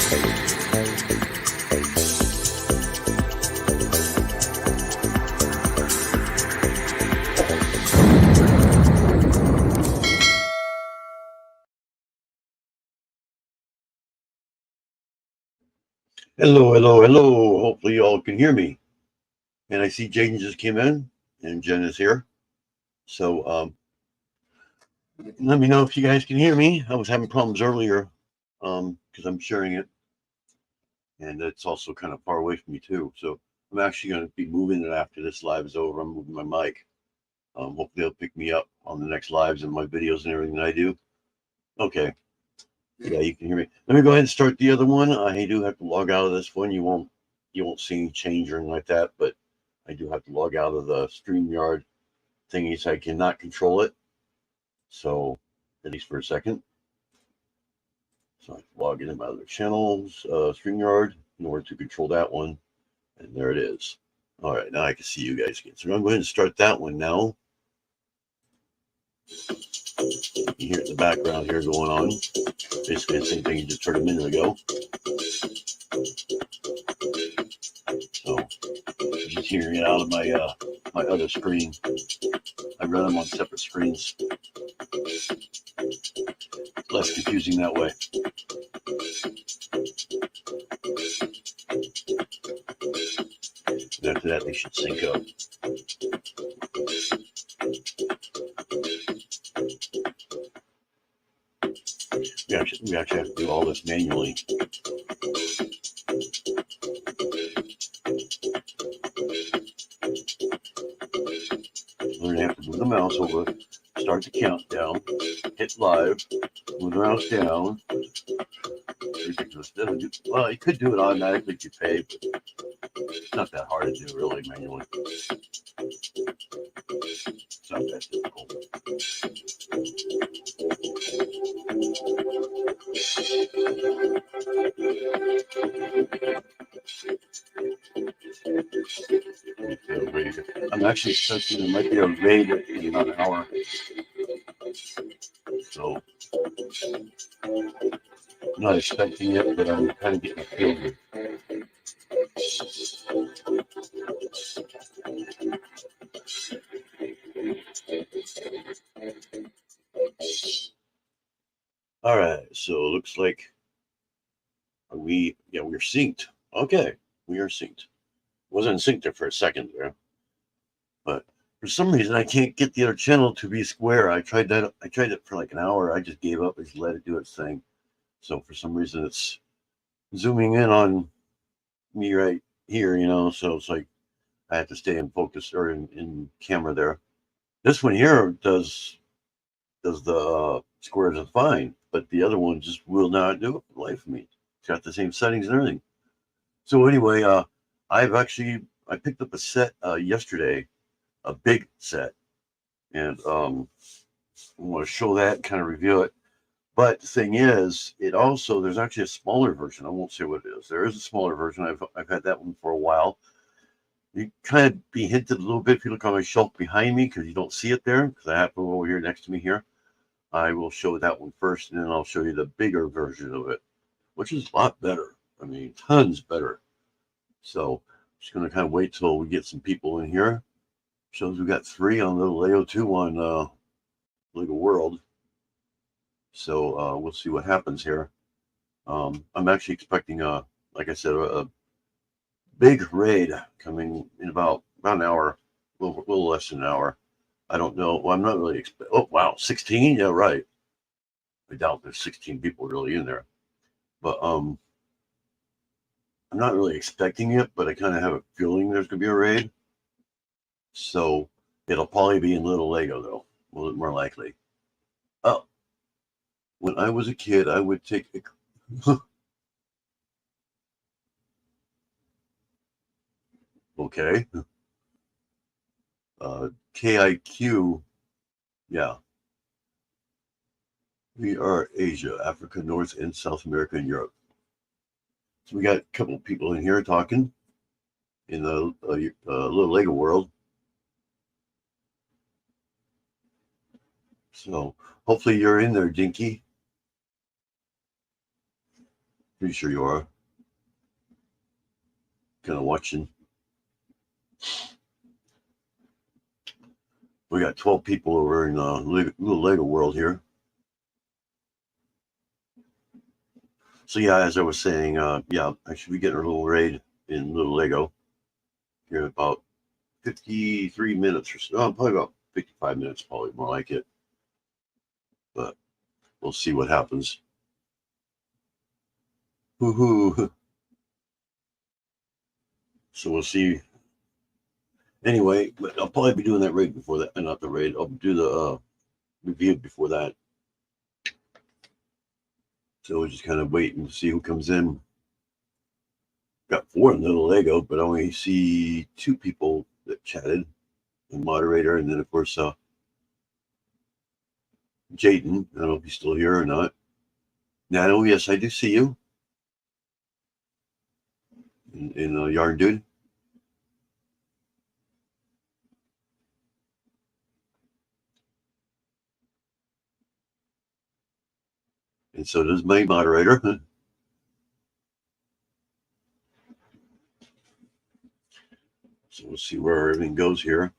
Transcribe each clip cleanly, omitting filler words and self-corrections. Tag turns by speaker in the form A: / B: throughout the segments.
A: Hello, hello, hello. Hopefully you all can hear me. And I see Jaden just came in and Jen is here. So let me know if you guys can hear me. I was having problems earlier because I'm sharing it and it's also kind of far away from me too. So I'm actually going to be moving it after this live is over. I'm moving my mic. Hopefully they'll pick me up on the next lives and my videos and everything that I do. Okay. Yeah, you can hear me. Let me go ahead and start the other one. I do have to log out of this one. You won't see any change or anything like that, but I do have to log out of the StreamYard thingy, so I cannot control it. So at least for a second. So I log into my other channels, StreamYard, in order to control that one. And there it is. All right, now I can see you guys again. So I'm going to go ahead and start that one now. You hear it in the background here going on. Basically the same thing you just heard a minute ago. So I'm just hearing it out of my other screen. I run them on separate screens. Less confusing that way. And after that, they should sync up. We actually have to do all this manually. We're going to have to move the mouse over, start the countdown, hit live, move the mouse down. Ridiculous. Well, you could do it automatically if you pay, but it's not that hard to do really manually. It's not that difficult. I'm actually expecting there might be a raid in about an hour. So I'm not expecting it, but I'm kind of getting a feel of it. All right, so it looks like we're synced. Okay, we are synced. Wasn't synced there for a second there, but for some reason I can't get the other channel to be square. I tried that. I tried it for like an hour. I just gave up and just let it do its thing. So for some reason it's zooming in on me right here, So it's like I have to stay in focus or in camera there. This one here does the squares are fine, but the other one just will not do it for the life of me. It's got the same settings and everything. So anyway, I picked up a set yesterday, a big set, and I want to show that, kind of review it. But the thing is, there's actually a smaller version. I won't say what it is. There is a smaller version. I've had that one for a while. You kind of be hinted a little bit if you look on my shelf behind me because you don't see it there because I have it over here next to me here. I will show that one first, and then I'll show you the bigger version of it, which is a lot better. I mean, tons better. So I'm just going to kind of wait till we get some people in here. Shows we got 3 on the Lego 2 on Lego World. So we'll see what happens here. I'm actually expecting like I said, a big raid coming in about an hour, a little less than an hour. I don't know. Well, I'm not really expecting. Oh wow, 16? Yeah, right. I doubt there's 16 people really in there, but I'm not really expecting it. But I kind of have a feeling there's gonna be a raid. So it'll probably be in Little Lego though, more likely. Oh, when I was a kid, I would take. Okay. KIQ, yeah. We are Asia, Africa, North and South America, and Europe. So we got a couple of people in here talking in the Little Lego world. So hopefully you're in there, Dinky. Pretty sure you are. Kind of watching. We got 12 people over in little Lego world here. So yeah, as I was saying, yeah, I should be getting a little raid in little Lego here in about 53 minutes or so. Probably about 55 minutes, probably more like it. But we'll see what happens. Woohoo! So we'll see. Anyway, but I'll probably be doing that raid before that, not the raid. I'll do the review before that. So we'll just kind of wait and see who comes in. Got 4 in little Lego, but I only see 2 people that chatted, the moderator, and then of course Jaden. I don't know if he's still here or not. Nano, yes, I do see you. In Yarn Dude. And so does my moderator. So we'll see where everything goes here.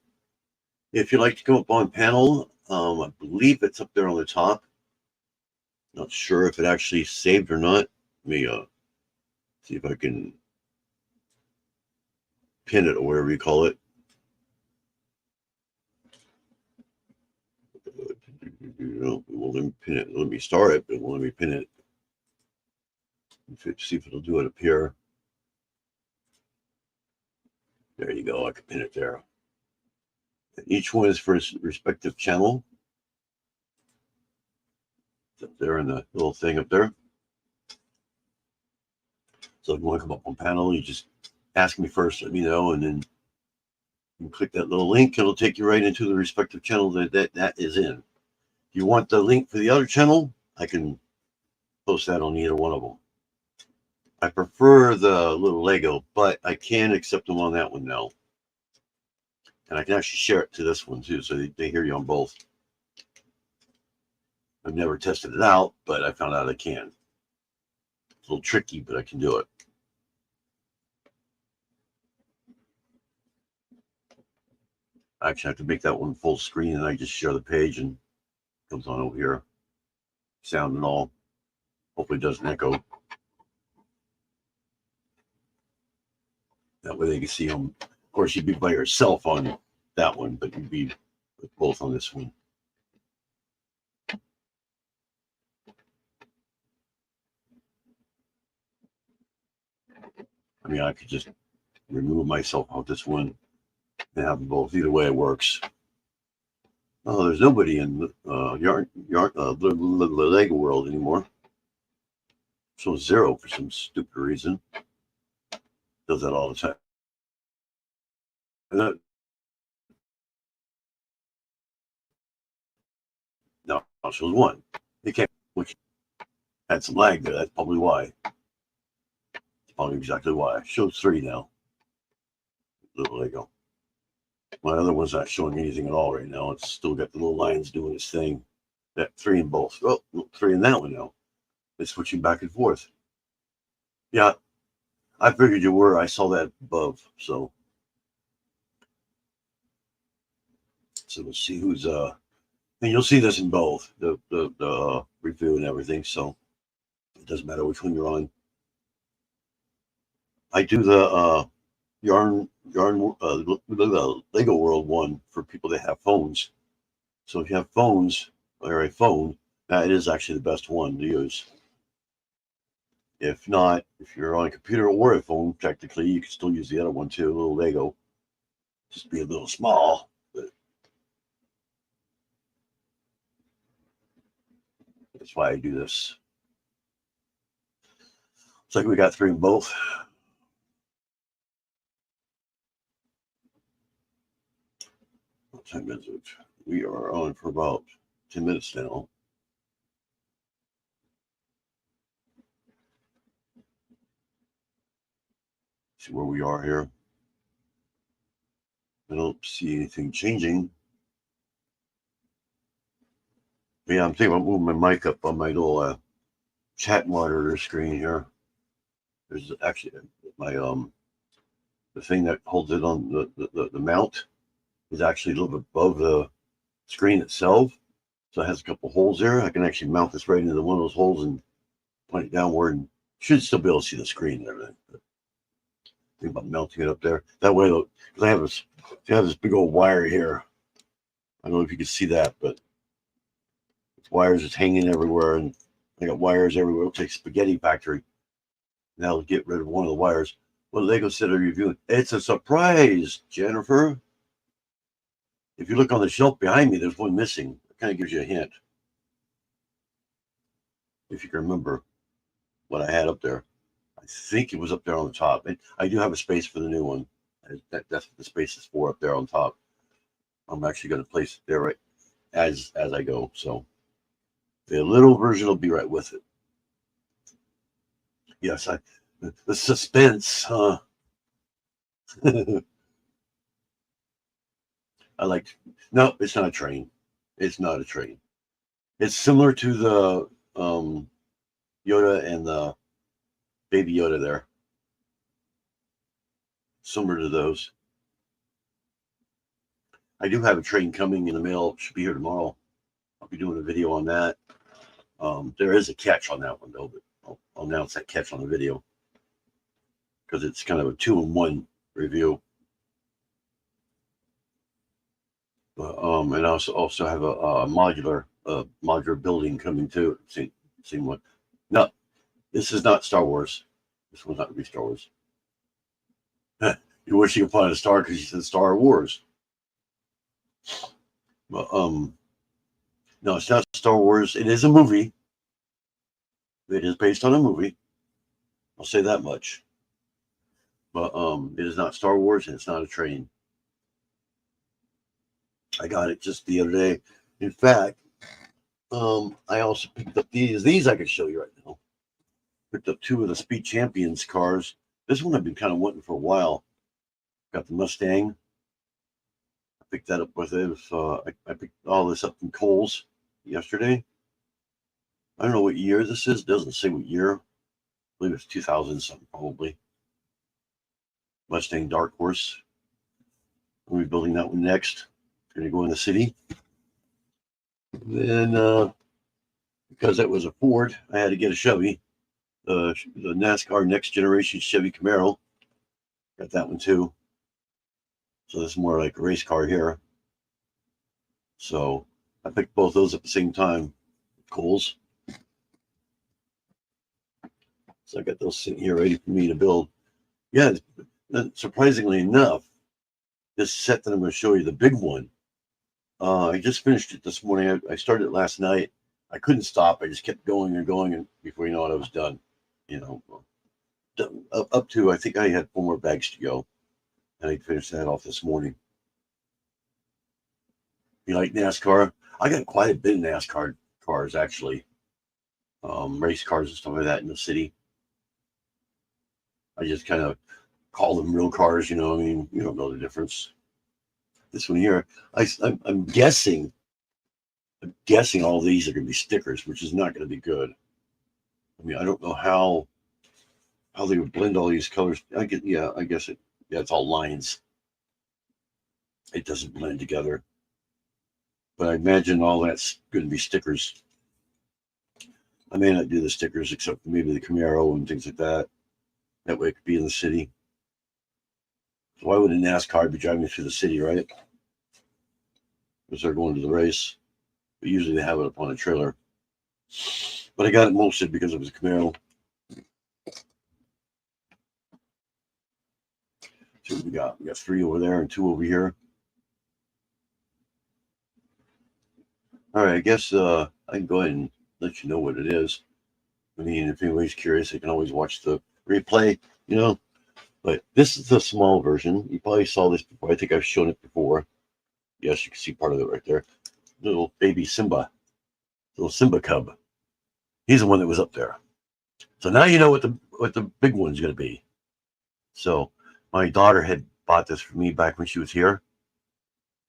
A: If you'd like to come up on panel, I believe it's up there on the top. Not sure if it actually saved or not. Let me see if I can pin it or whatever you call it. It won't let me pin it. Let me start it, but it won't let me pin it. See if it'll do it up here. There you go. I can pin it there. And each one is for its respective channel. It's up there in the little thing up there. So if you want to come up on panel, you just ask me first, let me know, and then you click that little link. It'll take you right into the respective channel that is in. If you want the link for the other channel, I can post that on either one of them. I prefer the little Lego, but I can accept them on that one now. And I can actually share it to this one too, so they hear you on both. I've never tested it out, but I found out I can. It's a little tricky, but I can do it. I actually have to make that one full screen, and I just share the page and it comes on over here. Sound and all. Hopefully it doesn't echo. That way they can see them. Of course, you'd be by yourself on that one, but you'd be with both on this one. I mean, I could just remove myself out this one and have them both. Either way, it works. Oh, there's nobody in the Lego world anymore. So 0 for some stupid reason. Does that all the time. And that, no, it shows 1. It came, which had some lag there. That's probably why. That's probably exactly why. It shows 3 now. Little Lego. My other one's not showing anything at all right now. It's still got the little lines doing its thing. That 3 in both. Oh, 3 in that one now. It's switching back and forth. Yeah, I figured you were. I saw that above. So we'll see who's and you'll see this in both the review and everything. So it doesn't matter which one you're on. I do the Yarn Lego World one for people that have phones. So if you have phones or a phone, that is actually the best one to use. If not, if you're on a computer or a phone, technically you can still use the other one too, a little Lego. Just be a little small, but that's why I do this. Looks like we got 3 in both. What time is it? We are on for about 10 minutes now. See where we are here. I don't see anything changing. But yeah, I'm thinking about moving my mic up on my little chat monitor screen here. There's actually my the thing that holds it on the mount is actually a little bit above the screen itself. So it has a couple holes there. I can actually mount this right into one of those holes and point it downward, and should still be able to see the screen and everything. But think about mounting it up there. That way, because I have this big old wire here. I don't know if you can see that, but it's wires just hanging everywhere, and I got wires everywhere. It's like a spaghetti factory. Now I'll get rid of one of the wires. What Lego set are you viewing? It's a surprise, Jennifer. If you look on the shelf behind me, there's one missing. It kind of gives you a hint. If you can remember what I had up there. I think it was up there on the top. And I do have a space for the new one. That's what the space is for, up there on top. I'm actually going to place it there right as I go. So the little version will be right with it. Yes, the suspense, huh? No, it's not a train. It's not a train. It's similar to the Yoda and the Baby Yoda there. Similar to those. I do have a train coming in the mail. It should be here tomorrow. I'll be doing a video on that. There is a catch on that one, though, but I'll announce that catch on the video because it's kind of a 2-in-1 review. And I also have a modular building coming too. Same one. No, this is not Star Wars. This one's not going to be Star Wars. You wish you could find a star because you said Star Wars. But no, it's not Star Wars. It is a movie. It is based on a movie. I'll say that much. But it is not Star Wars, and it's not a train. I got it just the other day. In fact, I also picked up these. These I can show you right now. Picked up 2 of the Speed Champions cars. This one I've been kind of wanting for a while. Got the Mustang. I picked that up with it. I picked all this up from Kohl's yesterday. I don't know what year this is. It doesn't say what year. I believe it's 2000 something probably. Mustang Dark Horse. We'll be building that one next. It's going to go in the city. Then, because it was a Ford, I had to get a Chevy. The NASCAR Next Generation Chevy Camaro. Got that one too. So this is more like a race car here. So I picked both those at the same time. Kohl's. So I got those sitting here ready for me to build. Yeah, surprisingly enough, this set that I'm going to show you, the big one, I just finished it this morning. I started it last night. I couldn't stop. I just kept going and going, and before you know it, I was done. Up to, I think I had 4 more bags to go, and I finished that off this morning. You like NASCAR? I got quite a bit of NASCAR cars, actually. Race cars and stuff like that in the city. I just kind of call them real cars, I mean, you don't know the difference. This one here, I'm guessing all these are going to be stickers, which is not going to be good. I mean, I don't know how they would blend all these colors. I guess it's all lines. It doesn't blend together. But I imagine all that's going to be stickers. I may not do the stickers except for maybe the Camaro and things like that. That way it could be in the city. So why would a NASCAR be driving through the city, right? Because they're going to the race. But usually they have it up on a trailer. But I got it mostly because it was a Camaro. So we got 3 over there and 2 over here. All right, I guess I can go ahead and let you know what it is. I mean, if anybody's curious, they can always watch the replay, But this is the small version. You probably saw this before. I think I've shown it before. Yes, you can see part of it right there. Little baby Simba. Little Simba cub. He's the one that was up there. So now you know what the big one's going to be. So my daughter had bought this for me back when she was here.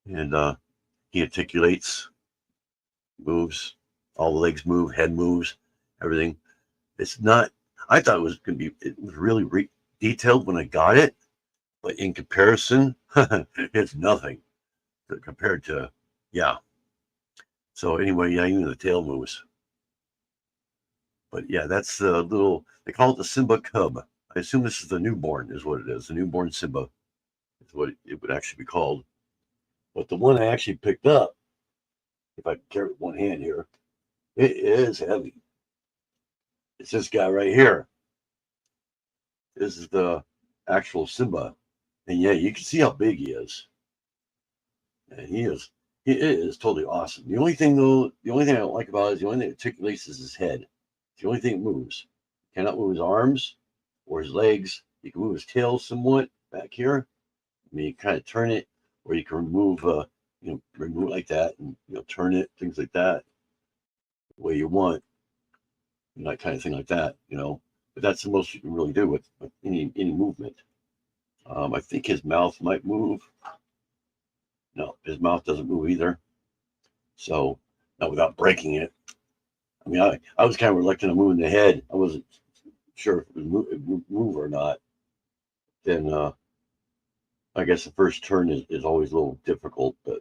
A: And he articulates, moves, all the legs move, head moves, everything. It's not, I thought it was going to be, it was really detailed when I got it, but in comparison, it's nothing compared to, yeah. So anyway, yeah, even the tail moves. But yeah, that's the little, they call it the Simba Cub. I assume this is the newborn, is what it is. The newborn Simba is what it would actually be called. But the one I actually picked up, if I can carry it with one hand here, it is heavy. It's this guy right here. This is the actual Simba. And yeah, you can see how big he is. And he is totally awesome. The only thing though, the only thing I don't like about it is the only thing that articulates is his head. It's the only thing that moves. You cannot move his arms or his legs. You can move his tail somewhat back here. I mean, you kind of turn it, or you can remove, remove it like that, and turn it, things like that, the way you want, that kind of thing like that, But that's the most you can really do with any movement. I think his mouth might move. No, his mouth doesn't move either. So, not without breaking it. I mean, I was kind of reluctant to move the head. I wasn't sure if it would move or not. Then I guess the first turn is always a little difficult, but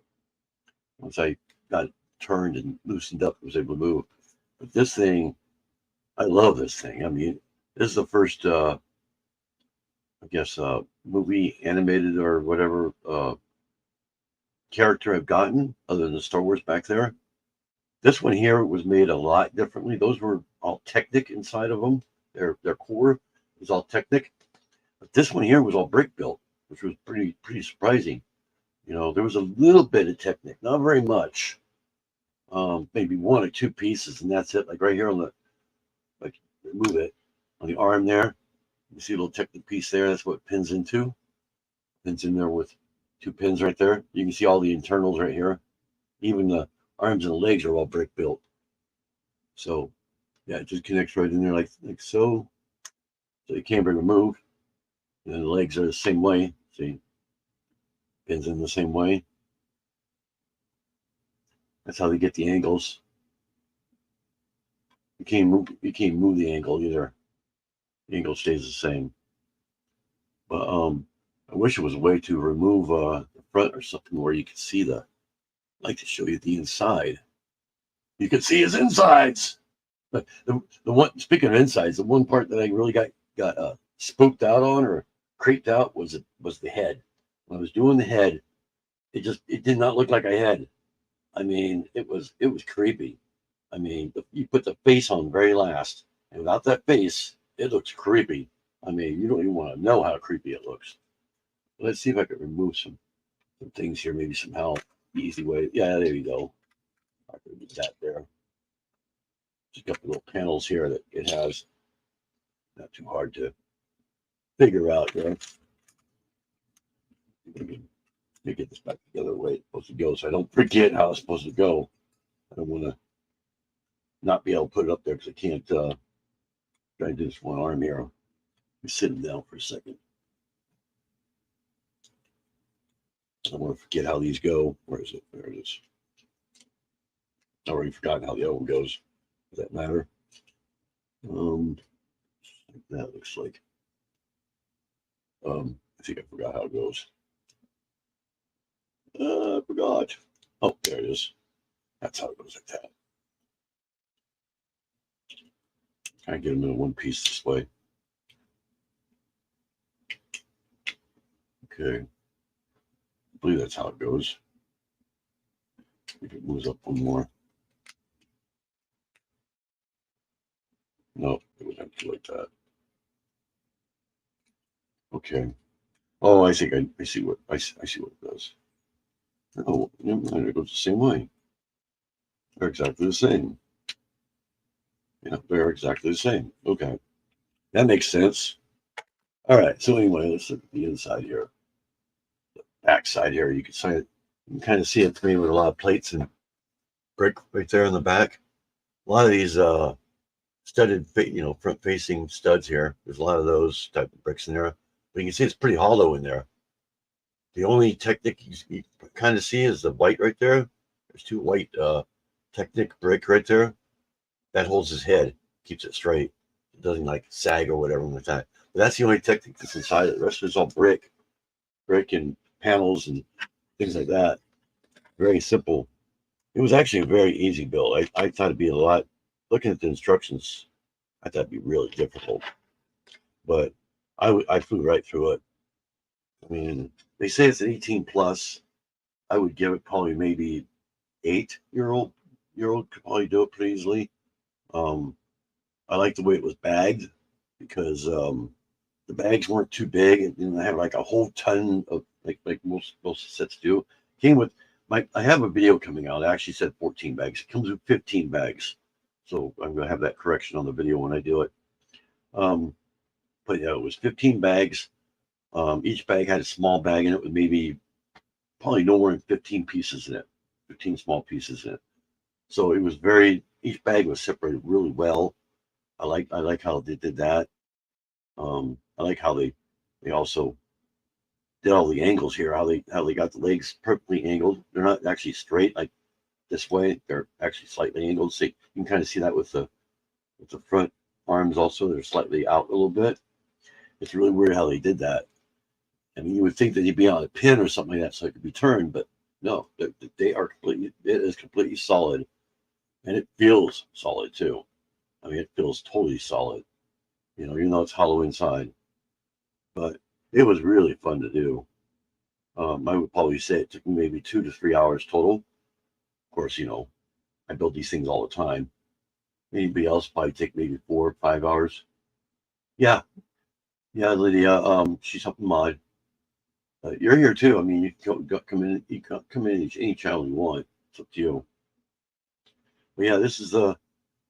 A: once I got it turned and loosened up, I was able to move. But this thing, I love this thing. I mean, this is the first, I guess, movie, animated or whatever character I've gotten, other than the Star Wars back there. This one here was made a lot differently. Those were all Technic inside of them. Their core was all Technic, but this one here was all brick built, which was pretty surprising. There was a little bit of Technic, not very much. Maybe one or two pieces, and that's it. Like right here on the, like remove it on the arm there. You see a little Technic piece there. That's what it pins into. Pins in there with two pins right there. You can see all the internals right here. Even the arms and the legs are all brick built. So yeah, it just connects right in there like so. So it can't be removed. And then the legs are the same way. See, pins in the same way. That's how they get the angles. You can't move the angle either. The angle stays the same. But I wish it was a way to remove the front or something where you could see I'd like to show you the inside. You can see his insides. But the one, speaking of insides, the one part that I really got spooked out on or creeped out was the head. When I was doing the head, it did not look like a head. I mean, it was creepy. I mean, you put the face on very last, and without that face, it looks creepy. I mean, you don't even want to know how creepy it looks. Let's see if I can remove some things here, maybe somehow easy way. Yeah, there you go. I can do that there. Just got the little panels here that it has. Not too hard to figure out here. Let me get this back together the way it's supposed to go, so I don't forget how it's supposed to go. I don't want to not be able to put it up there because I can't try to do this one arm here. Be sitting down for a second. I don't want to forget how these go. Where is it? There it is. I've already forgotten how the other one goes. Does that matter? That looks like. I think I forgot how it goes. I forgot. Oh, there it is. That's how it goes like that. Kind of get them in one piece this way. Okay. I believe that's how it goes. If it moves up one more. No, it would have to be like that. Okay. Oh, I think I see what I see what it does. Oh, never mind. It goes the same way. They're exactly the same. Yeah, they're exactly the same. Okay, that makes sense. All right. So anyway, let's look at the inside here. The back side here, you can kind of see it made with a lot of plates and brick right there in the back. A lot of these studded, front-facing studs here. There's a lot of those type of bricks in there, but you can see it's pretty hollow in there. The only Technic you kind of see is the white right there. There's two white Technic brick right there. That holds his head, keeps it straight. doesn't like sag or whatever like that. But that's the only technique that's inside it. The rest is all brick and panels and things like that. Very simple. It was actually a very easy build. I thought it'd be a lot. Looking at the instructions, I thought it'd be really difficult, but I flew right through it. I mean, they say it's an 18 plus. I would give it probably maybe 8-year-old could probably do it pretty easily. Um, I like the way it was bagged because the bags weren't too big and didn't have like a whole ton of like most sets do. Came with I have a video coming out. It actually said 14 bags. It comes with 15 bags. So I'm gonna have that correction on the video when I do it. Um, but yeah, it was 15 bags. Each bag had a small bag in it with maybe probably no more than 15 pieces in it, 15 small pieces in it. So it was each bag was separated really well. I like how they did that. I like how they also did all the angles here, how they got the legs perfectly angled. They're not actually straight like this way. They're actually slightly angled. So you can kind of see that with the front arms also. They're slightly out a little bit. It's really weird how they did that. I mean, you would think that he'd be on a pin or something like that so it could be turned, but no, they are completely. It is completely solid, and it feels solid too. I mean, it feels totally solid. Even though it's hollow inside, but it was really fun to do. I would probably say it took me maybe 2 to 3 hours total. Of course, I build these things all the time. Anybody else probably take maybe 4 or 5 hours. Yeah, yeah, Lydia. She's helping mod. You're here too. I mean, you can come in. You can come in any channel you want. It's up to you. But yeah, this is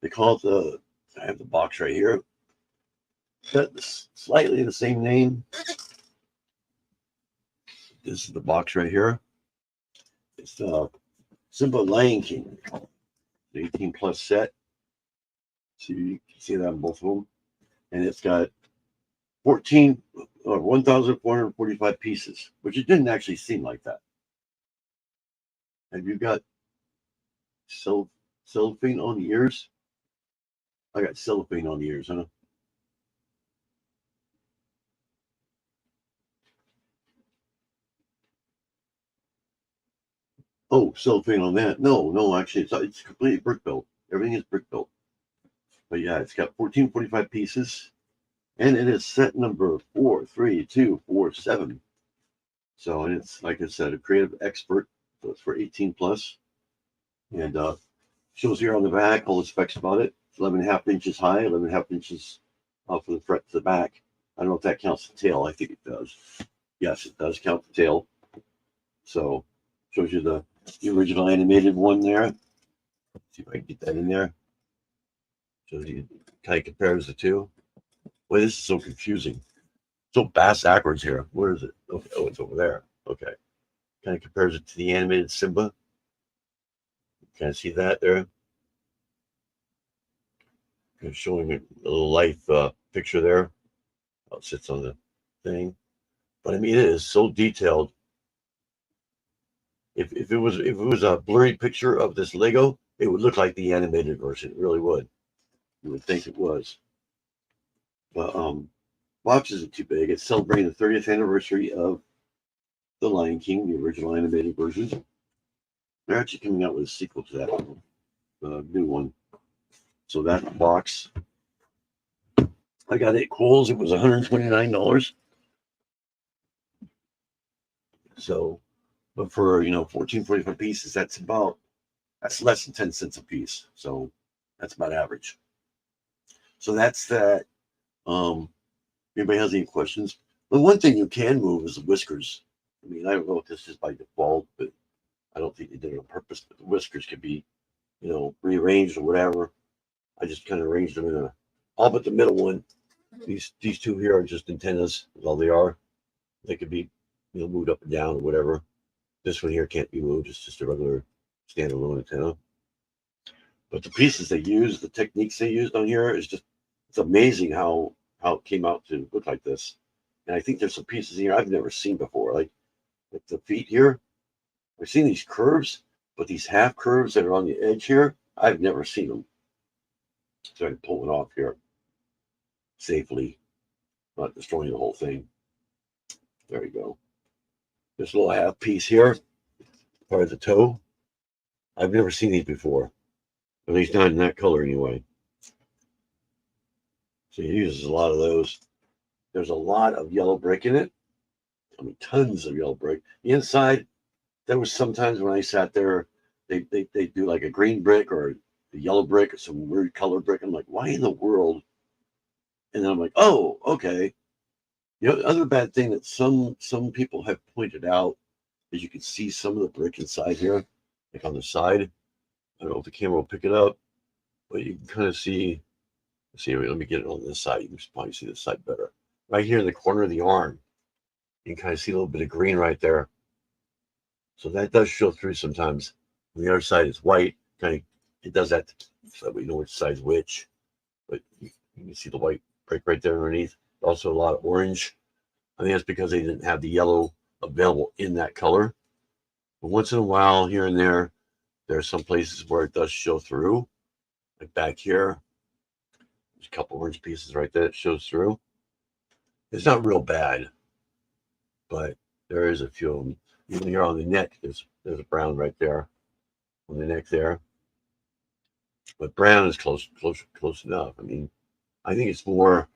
A: they call it I have the box right here. Got slightly the same name. This is the box right here. It's the Simba Lion King, the 18 plus set. So you can see that on both of them. And it's got 1,445 pieces, which it didn't actually seem like that. Have you got cellophane on the ears? I got cellophane on the ears, huh? Oh, cellophane on that. No, actually, it's completely brick built. Everything is brick built. But yeah, it's got 1,445 pieces, and it is set number 43247. So, and it's like I said, a creative expert. So it's for 18 plus, and shows here on the back all the specs about it. 11.5 inches high, 11.5 inches from the front to the back. I don't know if that counts the tail. I think it does. Yes, it does count the tail. So shows you the original animated one there. Let's see if I can get that in there. Shows you kind of compares the two. Boy, this is so confusing. So backwards here. Where is it? Okay, oh, it's over there. Okay. Kind of compares it to the animated Simba. Kind of see that there. Kind of showing a little life picture there. How it sits on the thing. But I mean, it is so detailed. If it was a blurry picture of this Lego, it would look like the animated version. It really would. You would think it was. But box isn't too big. It's celebrating the 30th anniversary of The Lion King, the original animated version. They're actually coming out with a sequel to that one, the new one. So that box, I got it at Kohl's. It was $129. So, but for 14.45 pieces, that's less than 10 cents a piece. So that's about average. So that's that. Anybody has any questions? The one thing you can move is the whiskers. I mean, I don't know if this is by default, but I don't think they did it on purpose. But the whiskers could be, rearranged or whatever. I just kind of arranged them in all but the middle one. These two here are just antennas. That's all they are. They could be, moved up and down or whatever. This one here can't be moved. It's just a regular standalone antenna. But the pieces they use, the techniques they used on here is it's amazing how it came out to look like this. And I think there's some pieces here I've never seen before. Like the feet here. I've seen these curves, but these half curves that are on the edge here, I've never seen them. So I can pull it off here. safely, not destroying the whole thing. There you go. This little half piece here, part of the toe. I've never seen these before, at least not in that color anyway. So he uses a lot of those. There's a lot of yellow brick in it. I mean, tons of yellow brick. The inside, there was sometimes when I sat there, they do like a green brick or a yellow brick or some weird color brick. I'm like, why in the world? And then I'm like, oh, okay. The other bad thing that some people have pointed out is you can see some of the brick inside here, like on the side. I don't know if the camera will pick it up, but you can kind of see. See, let me get it on this side. You can probably see this side better. Right here in the corner of the arm, you can kind of see a little bit of green right there. So that does show through sometimes. On the other side, it's white. Kind of, it does that so that we know which side's which. But you can see the white break right there underneath. Also, a lot of orange. I think that's because they didn't have the yellow available in that color. But once in a while, here and there, are some places where it does show through. Like back here, there's a couple orange pieces right there that shows through. It's not real bad, but there is a few of them. Even here on the neck, there's a brown right there on the neck there. But brown is close enough. I mean, I think it's more,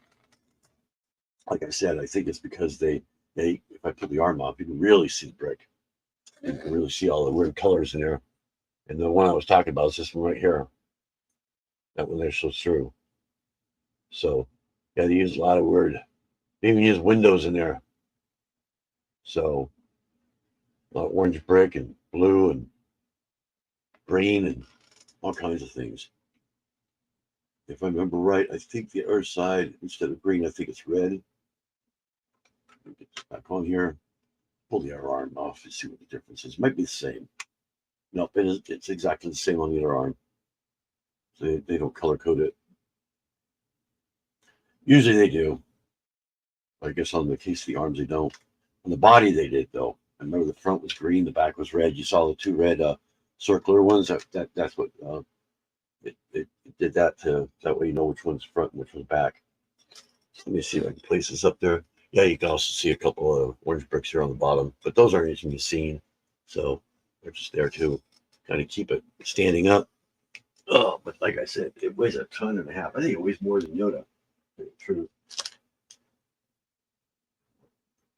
A: like I said, I think it's because they if I put the arm up, you can really see the brick. You can really see all the weird colors in there. And the one I was talking about is this one right here. That one there shows through. So, yeah, they use a lot of weird. They even use windows in there. So, a lot of orange brick and blue and green and all kinds of things. If I remember right, I think the other side, instead of green, I think it's red. Get this back on here. Pull the other arm off and see what the difference is. It might be the same. Nope, it's exactly the same on the other arm. So they don't color code it. Usually they do. I guess on the case of the arms, they don't. On the body, they did, though. I remember the front was green, the back was red. You saw the two red circular ones. That's what it did that to. That way you know which one's front and which one's back. Let me see if I can place this up there. Yeah, you can also see a couple of orange bricks here on the bottom, but those aren't anything you've seen. So they're just there to kind of keep it standing up. Oh, but like I said, it weighs a ton and a half. I think it weighs more than Yoda. True.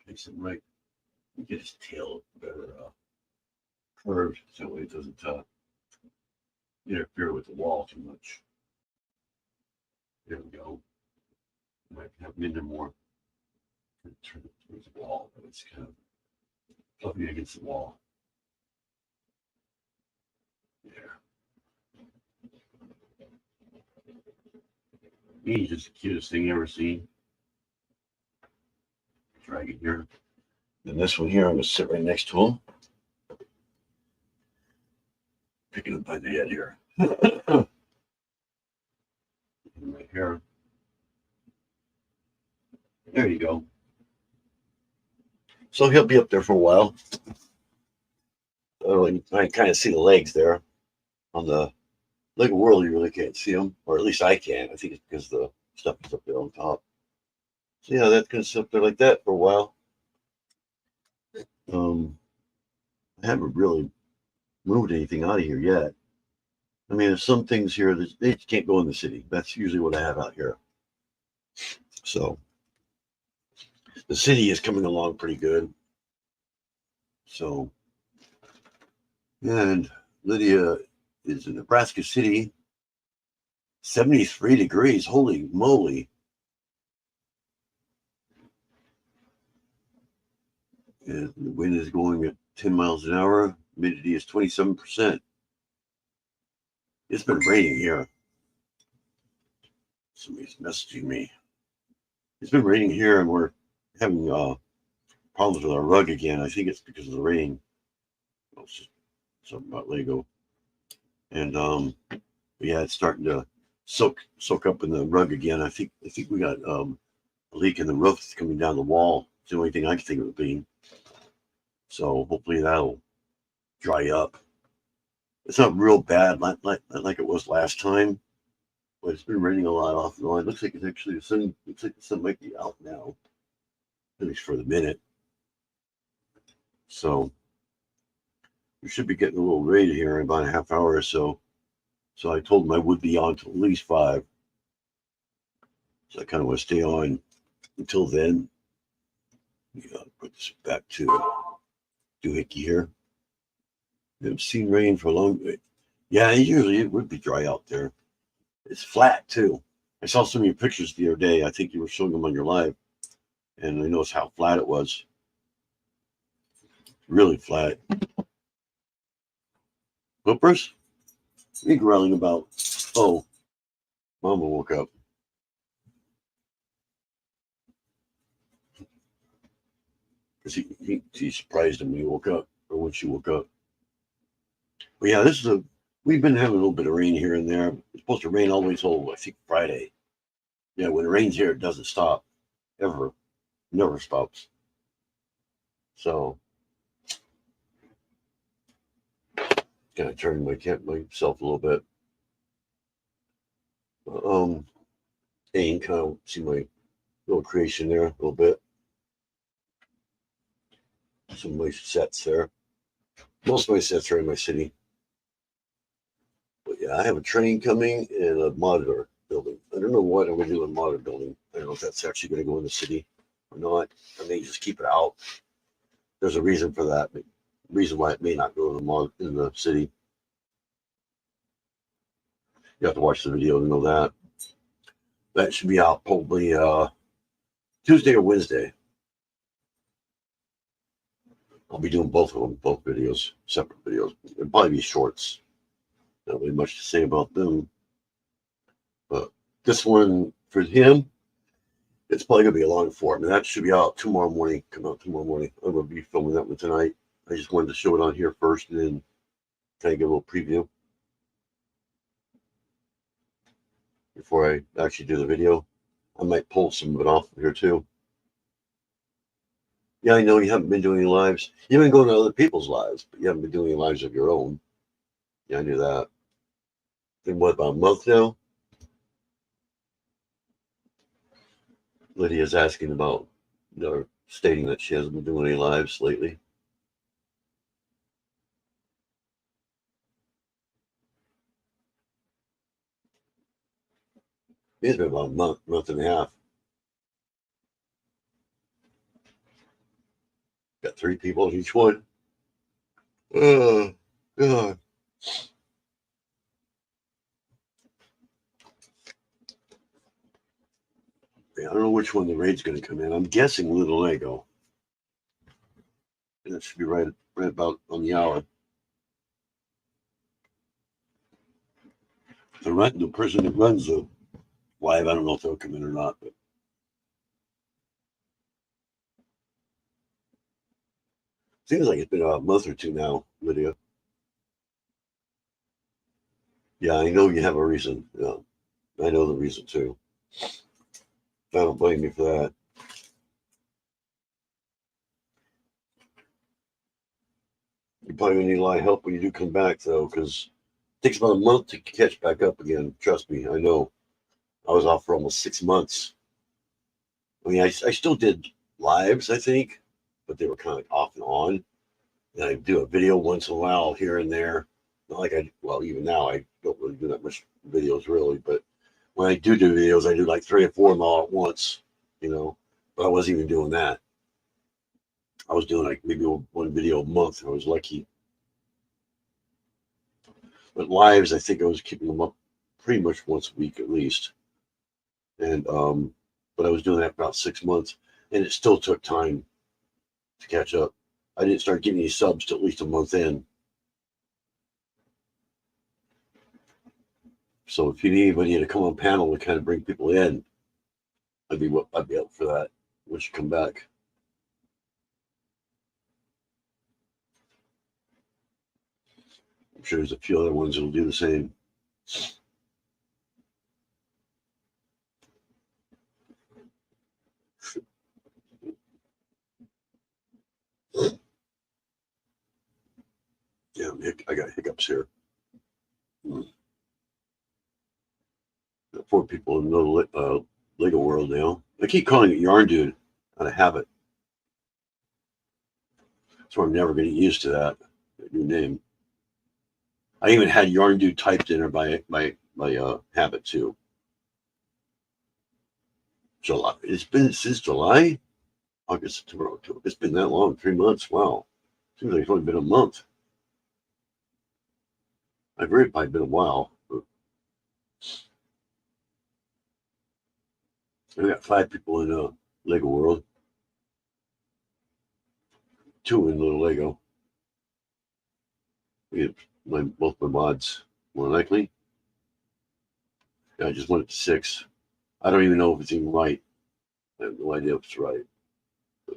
A: Makes him right. Get his tail better curved so that way it doesn't interfere with the wall too much. There we go. Might have him in there more. Turn it towards the wall, but it's kind of fluffy against the wall. There. He's just the cutest thing you ever seen. Drag it here. Then this one here, I'm going to sit right next to him. Picking him by the head here. Right here. There you go. So he'll be up there for a while. Oh, and I kind of see the legs there. On the Lego World, you really can't see them, or at least I can't. I think it's because the stuff is up there on top. So yeah, that's gonna sit up there like that for a while. I haven't really moved anything out of here yet. I mean, there's some things here that they can't go in the city. That's usually what I have out here. So the city is coming along pretty good. So, and Lydia is in Nebraska City, 73 degrees. Holy moly. And the wind is going at 10 miles an hour. Humidity is 27%. It's been raining here. Somebody's messaging me. It's been raining here, and we're having problems with our rug again. I think it's because of the rain. Well, it's just something about Lego. And yeah, it's starting to soak up in the rug again. I think we got a leak in the roof that's coming down the wall. It's the only thing I can think of it being. So hopefully that'll dry up. It's not real bad, like it was last time, Well, it's been raining a lot off and on. It looks like it's actually the sun. Looks like the sun might be out now, at least for the minute. So we should be getting a little rain here in about a half hour or so. So I told him I would be on till at least 5. So I kind of want to stay on until then. Yeah, put this back to doohickey here. I've seen rain for a long. Yeah, usually it would be dry out there. It's flat too. I saw some of your pictures the other day. I think you were showing them on your live, and I noticed how flat it was. Really flat. Clippers? What are you growling about? Oh, Mama woke up. Because he surprised him when he woke up, or when she woke up. But yeah, we've been having a little bit of rain here and there. It's supposed to rain all the way till, I think, Friday. Yeah, when it rains here, it doesn't stop. Ever. Never stops. So, kind of turning myself a little bit. And kind of see my little creation there a little bit. Some nice sets there. Most of my sets are in my city. But yeah, I have a train coming and a monitor building. I don't know what I'm going to do with a monitor building. I don't know if that's actually going to go in the city or not. I may just keep it out. There's a reason for that. Reason why it may not go in the city. You have to watch the video to know that. That should be out probably Tuesday or Wednesday. I'll be doing both of them, both videos, separate videos. It'll probably be shorts. Not really much to say about them. But this one for him, it's probably gonna be a long form, and that should be out tomorrow morning. Come out tomorrow morning. I'm gonna be filming that one tonight. I just wanted to show it on here first, and then kind of give a little preview before I actually do the video. I might pull some of it off here too. Yeah, I know you haven't been doing any lives. You've been going to other people's lives, but you haven't been doing any lives of your own. Yeah, I knew that. Then what, about a month now? Lydia's asking about, stating that she hasn't been doing any lives lately. It's been about a month and a half. Got 3 people in each one. Oh, God. Yeah, I don't know which one the raid's going to come in. I'm guessing Little Lego. And that should be right about on the hour. The person that runs the live, I don't know if they'll come in or not, but seems like it's been about a month or 2 now, Lydia. Yeah, I know you have a reason. Yeah, I know the reason too. I don't blame you for that. You probably need a lot of help when you do come back, though, because it takes about a month to catch back up again. Trust me, I know. I was off for almost 6 months. I mean, I still did lives, I think, but they were kind of off and on. And I do a video once in a while here and there. Not like even now, I don't really do that much videos, really. But when I do videos, I do like 3 or 4 of them all at once, But I wasn't even doing that. I was doing like maybe one video a month. I was lucky. But lives, I think I was keeping them up pretty much once a week at least. And but I was doing that for about 6 months, and it still took time to catch up. I didn't start getting any subs till at least a month in. So if you need anybody to come on panel to kind of bring people in, I'd be up for that once you come back. I'm sure there's a few other ones that'll do the same. Yeah, I got hiccups here. more people in the Lego world now. I keep calling it Yarn Dude out of habit. So I'm never going to get used to that new name. I even had Yarn Dude typed in there by habit too. July. It's been since July, August, September, October. It's been that long, 3 months. Wow. Seems like it's only been a month. I've heard it probably been a while. But we got 5 people in Lego world. 2 in Little Lego. We have both my mods, more likely. Yeah, I just went up to 6. I don't even know if it's even right. I have no idea if it's right. But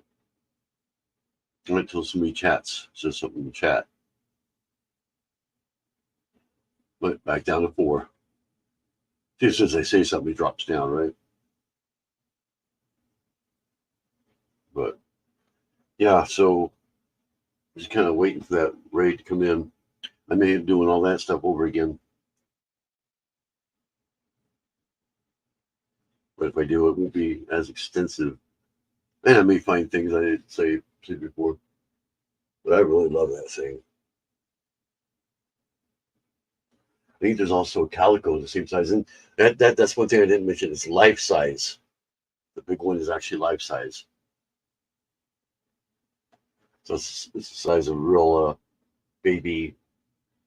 A: I went until somebody says something in the chat. But back down to 4. As soon as I say something, it drops down, right? But yeah, so just kind of waiting for that raid to come in. I may be doing all that stuff over again. But if I do, it won't be as extensive. And I may find things I didn't say before. But I really love that thing. I think there's also a Calico the same size. And that's one thing I didn't mention. It's life size. The big one is actually life size. So it's the size of a real baby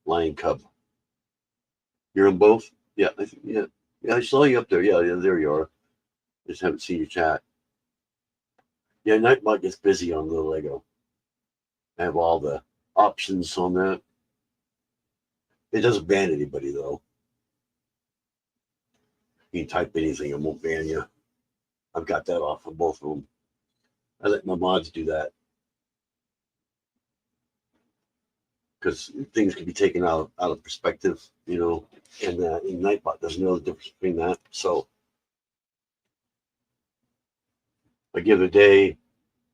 A: lion cub. You're in both? Yeah, I think, yeah. I saw you up there. Yeah, there you are. Just haven't seen your chat. Yeah, Nightbot gets busy on Little Lego. I have all the options on that. It doesn't ban anybody though. You can type anything, it won't ban you. I've got that off of both of them. I let my mods do that. Because things can be taken out of perspective, and Nightbot doesn't know the difference between that. So I give it a day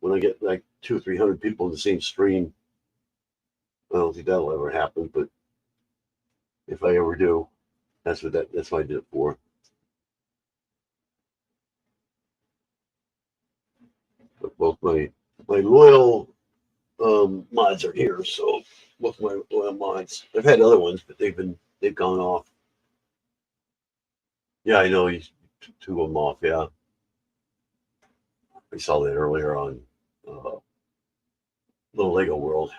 A: when I get like 200 or 300 people in the same stream. I don't think that'll ever happen, but if I ever do, that's what I did it for. But both my loyal mods are here, so both my loyal mods. I've had other ones, but they've gone off. Yeah, I know he's 2 of them off. Yeah, I saw that earlier on Little Lego World.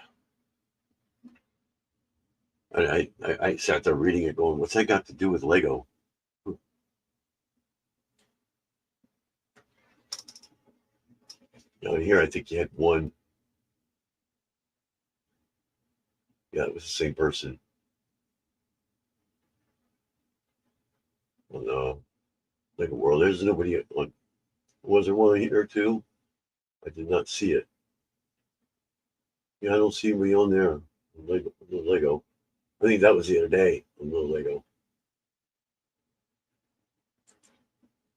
A: I sat there reading it, going, "What's that got to do with Lego?" Here I think you had 1. Yeah, it was the same person. On Lego World, there's nobody on. Was there one here too? I did not see it. Yeah, I don't see anybody on there. Lego. I think that was the other day on Little Lego.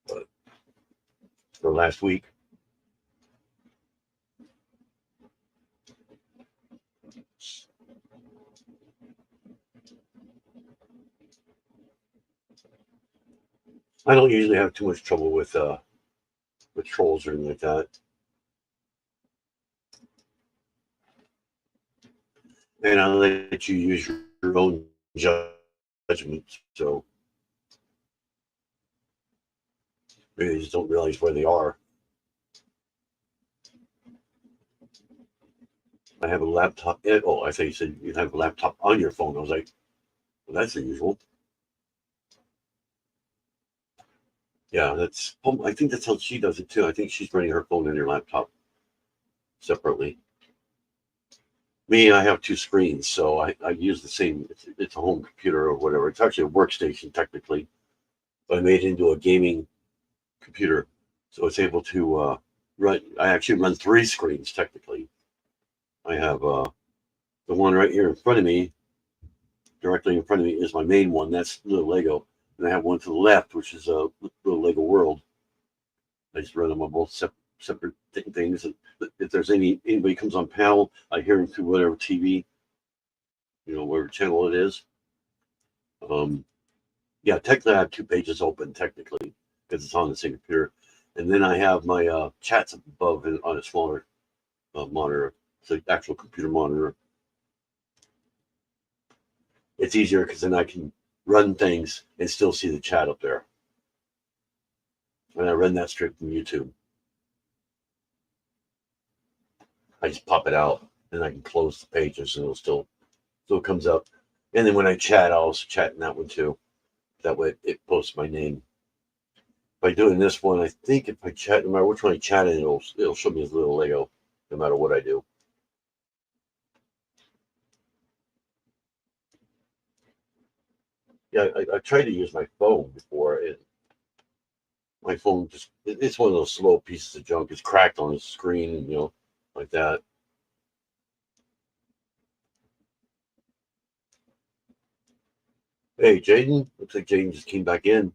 A: But or last week. I don't usually have too much trouble with trolls or anything like that. And I'll let you use your own judgment. So maybe they just don't realize where they are. I have a laptop. Oh, I thought you said you have a laptop on your phone. I was like, well, that's unusual. Yeah, I think that's how she does it too. I think she's running her phone and her laptop separately. Me, I have 2 screens, so I use the same. It's a home computer or whatever. It's actually a workstation technically, but I made it into a gaming computer, so it's able to run. I actually run 3 screens technically. I have the one right here in front of me, directly in front of me, is my main one. That's Little Lego, and I have one to the left, which is a Little Lego World. I just run them on both separate things. If there's anybody comes on panel, I hear them through whatever TV, whatever channel it is. Yeah, technically I have two pages open technically because it's on the same computer, and then I have my chats above on a smaller monitor. It's an actual computer monitor. It's easier because then I can run things and still see the chat up there. And I run that straight from YouTube. I just pop it out and I can close the pages and it'll still comes up. And then when I chat, I'll also chat in that one too. That way it posts my name. By doing this one, I think if I chat, no matter which one I chat in, it'll show me his little Lego, no matter what I do. Yeah, I tried to use my phone before, and my phone it's one of those slow pieces of junk. It's cracked on the screen, like that. Hey, Jaden. Looks like Jaden just came back in.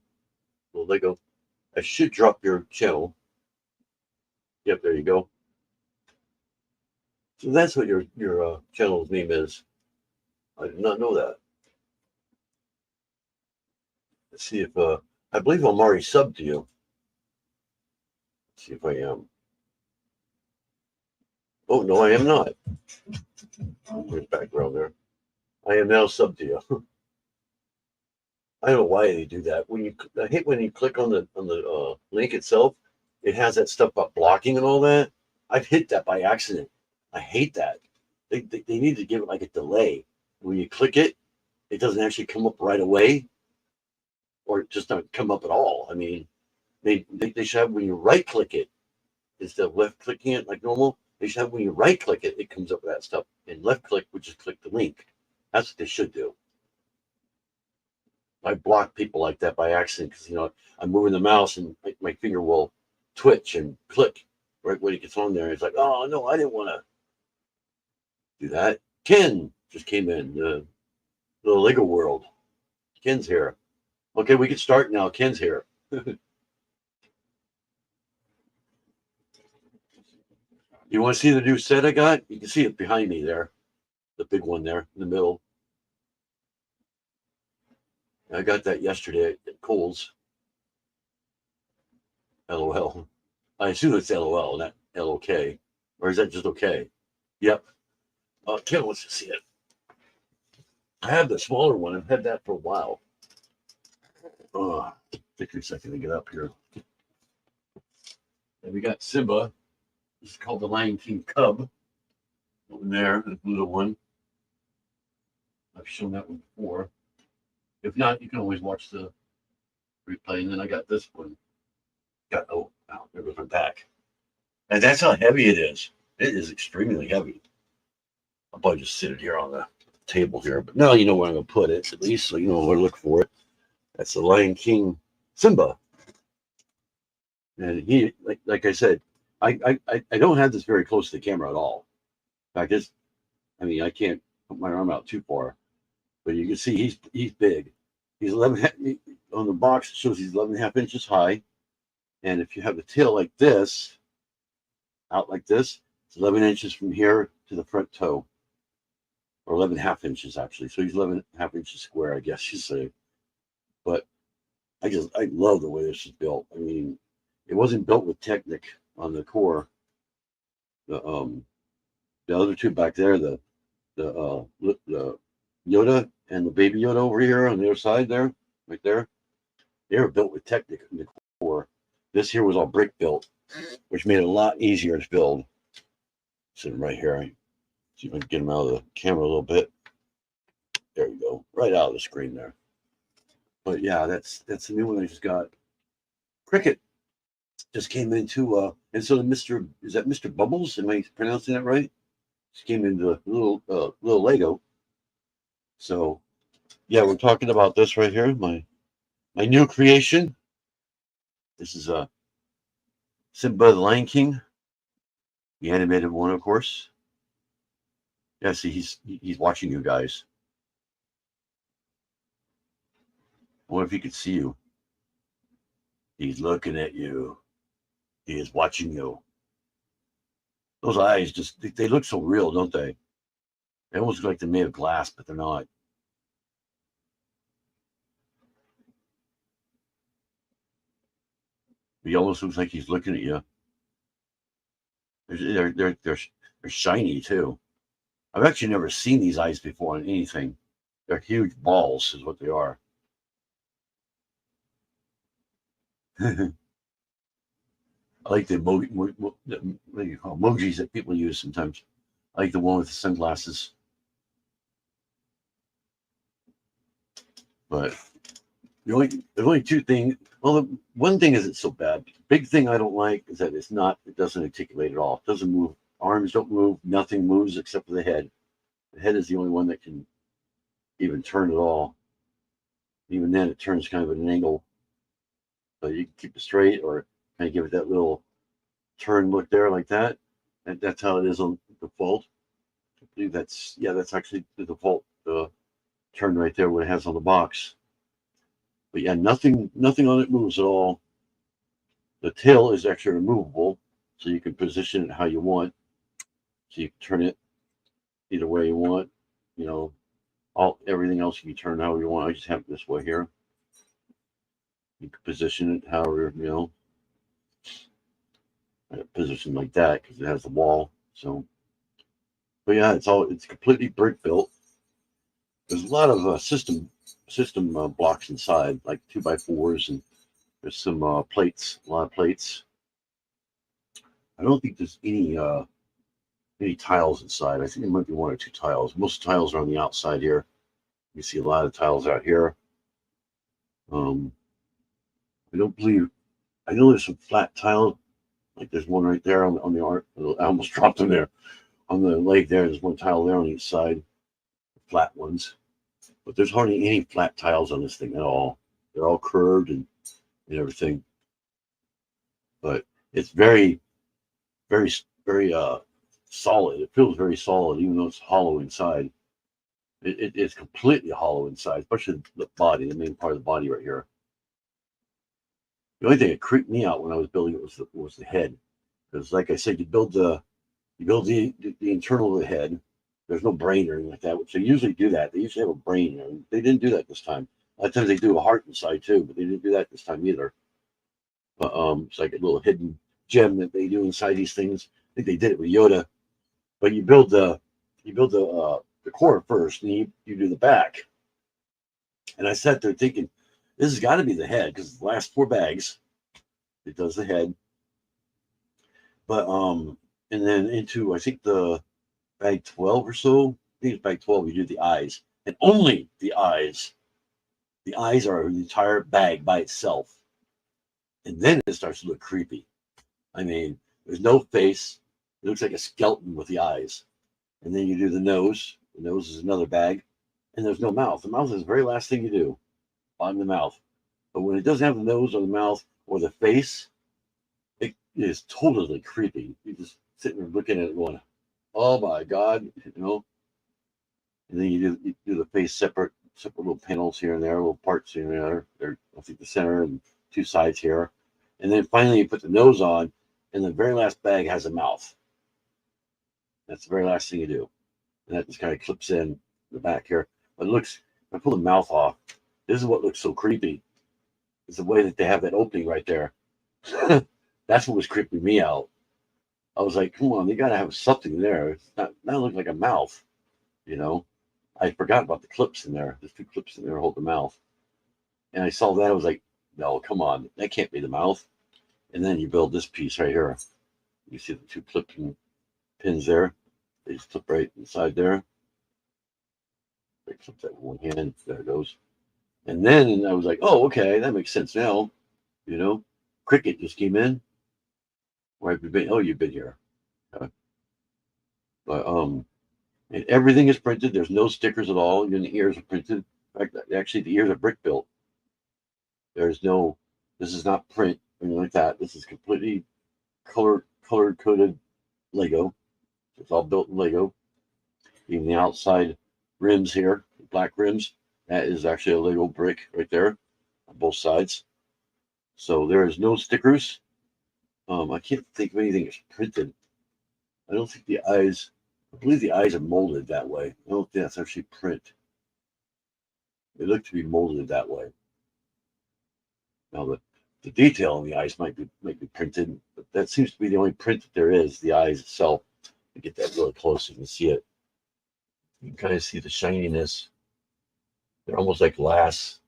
A: Little Lego. I should drop your channel. Yep, there you go. So that's what your channel's name is. I did not know that. Let's see if I believe I'm already subbed to you. Let's see if I am. Oh no, I am not. There's background there. I am now subbed to you. I don't know why they do that. I hate when you click on the link itself, it has that stuff about blocking and all that. I've hit that by accident. I hate that. They need to give it like a delay. When you click it, it doesn't actually come up right away, or just not come up at all. I mean, they should have when you right click it instead of left clicking it like normal. They should have when you right click it, it comes up with that stuff, and left click would just click the link. That's what they should do. I block people like that by accident because I'm moving the mouse and my finger will twitch and click right when it gets on there. It's like, oh no, I didn't want to do that. Ken just came in the Lego world. Ken's here. Okay, we can start now. Ken's here. You want to see the new set I got? You can see it behind me there, the big one there in the middle. I got that yesterday at Kohl's. LOL. I assume it's LOL, not LOK. Or is that just okay? Yep. Ken wants to see it. I have the smaller one. I've had that for a while. Take me a second to get up here. And we got Simba. This is called the Lion King Cub. Over there, the little one. I've shown that one before. If not, you can always watch the replay. And then I got this one. There goes my back. And that's how heavy it is. It is extremely heavy. I'll probably just sit it here on the table here. But now you know where I'm going to put it, at least, so you know where to look for it. That's the Lion King Simba. And he, like I said, I don't have this very close to the camera at all. In fact, I can't put my arm out too far. But you can see he's big. He's 11 on the box. It shows he's 11.5 inches high. And if you have the tail like this, out like this, it's 11 inches from here to the front toe, or 11.5 inches actually. So he's 11.5 inches square, I guess you say. But I love the way this is built. I mean, it wasn't built with Technic on the core. The other two back there, the Yoda and the baby Yoda over here on the other side there, right there, they were built with Technic in the core. This here was all brick built, which made it a lot easier to build. Sitting right here. See if I can get him out of the camera a little bit. There you go. Right out of the screen there. But yeah, that's the new one I just got. Cricket just came into and so is that Mr. Bubbles? Am I pronouncing that right? Just came into a little Lego. So yeah, we're talking about this right here, my new creation. This is Simba the Lion King, the animated one, of course. Yeah, see, he's watching you guys. What if he could see you? He's looking at you. He is watching you. Those eyes they look so real, don't they? They almost look like they're made of glass, but they're not. He almost looks like he's looking at you. They're shiny too. I've actually never seen these eyes before on anything. They're huge balls, is what they are. I like the what do you call emojis that people use sometimes. I like the one with the sunglasses. But there's only two things. Well, the one thing is it's so bad. Big thing I don't like is that it doesn't articulate at all. It doesn't move. Arms don't move. Nothing moves except for the head. The head is the only one that can even turn at all. Even then, it turns kind of at an angle. So you can keep it straight or kind of give it that little turn look there like that. And that's how it is on default. I believe that's actually the default turn right there what it has on the box. But yeah, nothing on it moves at all. The tail is actually removable, so you can position it how you want. So you can turn it either way you want. You know, everything else you can turn however you want. I just have it this way here. You can position it however position like that because it has the wall. So, but yeah, it's completely brick built. There's a lot of system blocks inside, like 2x4s, and there's some plates, a lot of plates. I don't think there's any tiles inside. I think there might be one or two tiles. Most tiles are on the outside here. You see a lot of tiles out here. I don't believe. I know there's some flat tile, like there's one right there on the art. I almost dropped them there on the leg there. There's one tile there on each side, flat ones. But there's hardly any flat tiles on this thing at all. They're all curved and everything. But it's very, very, very solid. It feels very solid, even though it's hollow inside. It's completely hollow inside, especially the body, the main part of the body right here. The only thing that creeped me out when I was building it was the head, because like I said, you build the internal of the head. There's no brain or anything like that, which they usually do that. They usually have a brain, and they didn't do that this time. A lot of times they do a heart inside too, but they didn't do that this time either. But it's like a little hidden gem that they do inside these things. I think they did it with Yoda. But you build the core first, and you do the back. And I sat there thinking, this has got to be the head because the last 4 bags, it does the head. But and then into I think the bag 12 or so. I think it's bag 12. You do the eyes, and only the eyes. The eyes are the entire bag by itself, and then it starts to look creepy. I mean, there's no face. It looks like a skeleton with the eyes, and then you do the nose. The nose is another bag, and there's no mouth. The mouth is the very last thing you do on the mouth. But when it doesn't have the nose or the mouth or the face, it is totally creepy. You just sitting there looking at it going, oh my God, And then you do the face separate little panels here and there, little parts here and there. They're, I think, the center and 2 sides here. And then finally you put the nose on, and the very last bag has a mouth. That's the very last thing you do. And that just kind of clips in the back here. But it looks, if I pull the mouth off, this is what looks so creepy. It's the way that they have that opening right there. That's what was creeping me out. I was like, come on, they got to have something there. It's not look like a mouth, I forgot about the clips in there. There's 2 clips in there to hold the mouth. And I saw that. I was like, no, come on. That can't be the mouth. And then you build this piece right here. You see the 2 clipping pins there. They just clip right inside there. They clip that with 1 hand. There it goes. And then I was like, oh, okay, that makes sense now. Cricket just came in. Where have you been? Oh, you've been here. Okay. But and everything is printed. There's no stickers at all. Even the ears are printed. In fact, actually, the ears are brick built. This is not print or anything like that. This is completely color coded Lego. It's all built in Lego. Even the outside rims here, black rims, that is actually a Lego brick right there on both sides. So there is no stickers. I can't think of anything that's printed. I don't think the eyes. I believe the eyes are molded that way. I don't think that's actually print. They look to be molded that way. Now The detail on the eyes might be printed, but that seems to be the only print that there is. The eyes itself. To get that really close, you can see it. You can kind of see the shininess. They're almost like glass,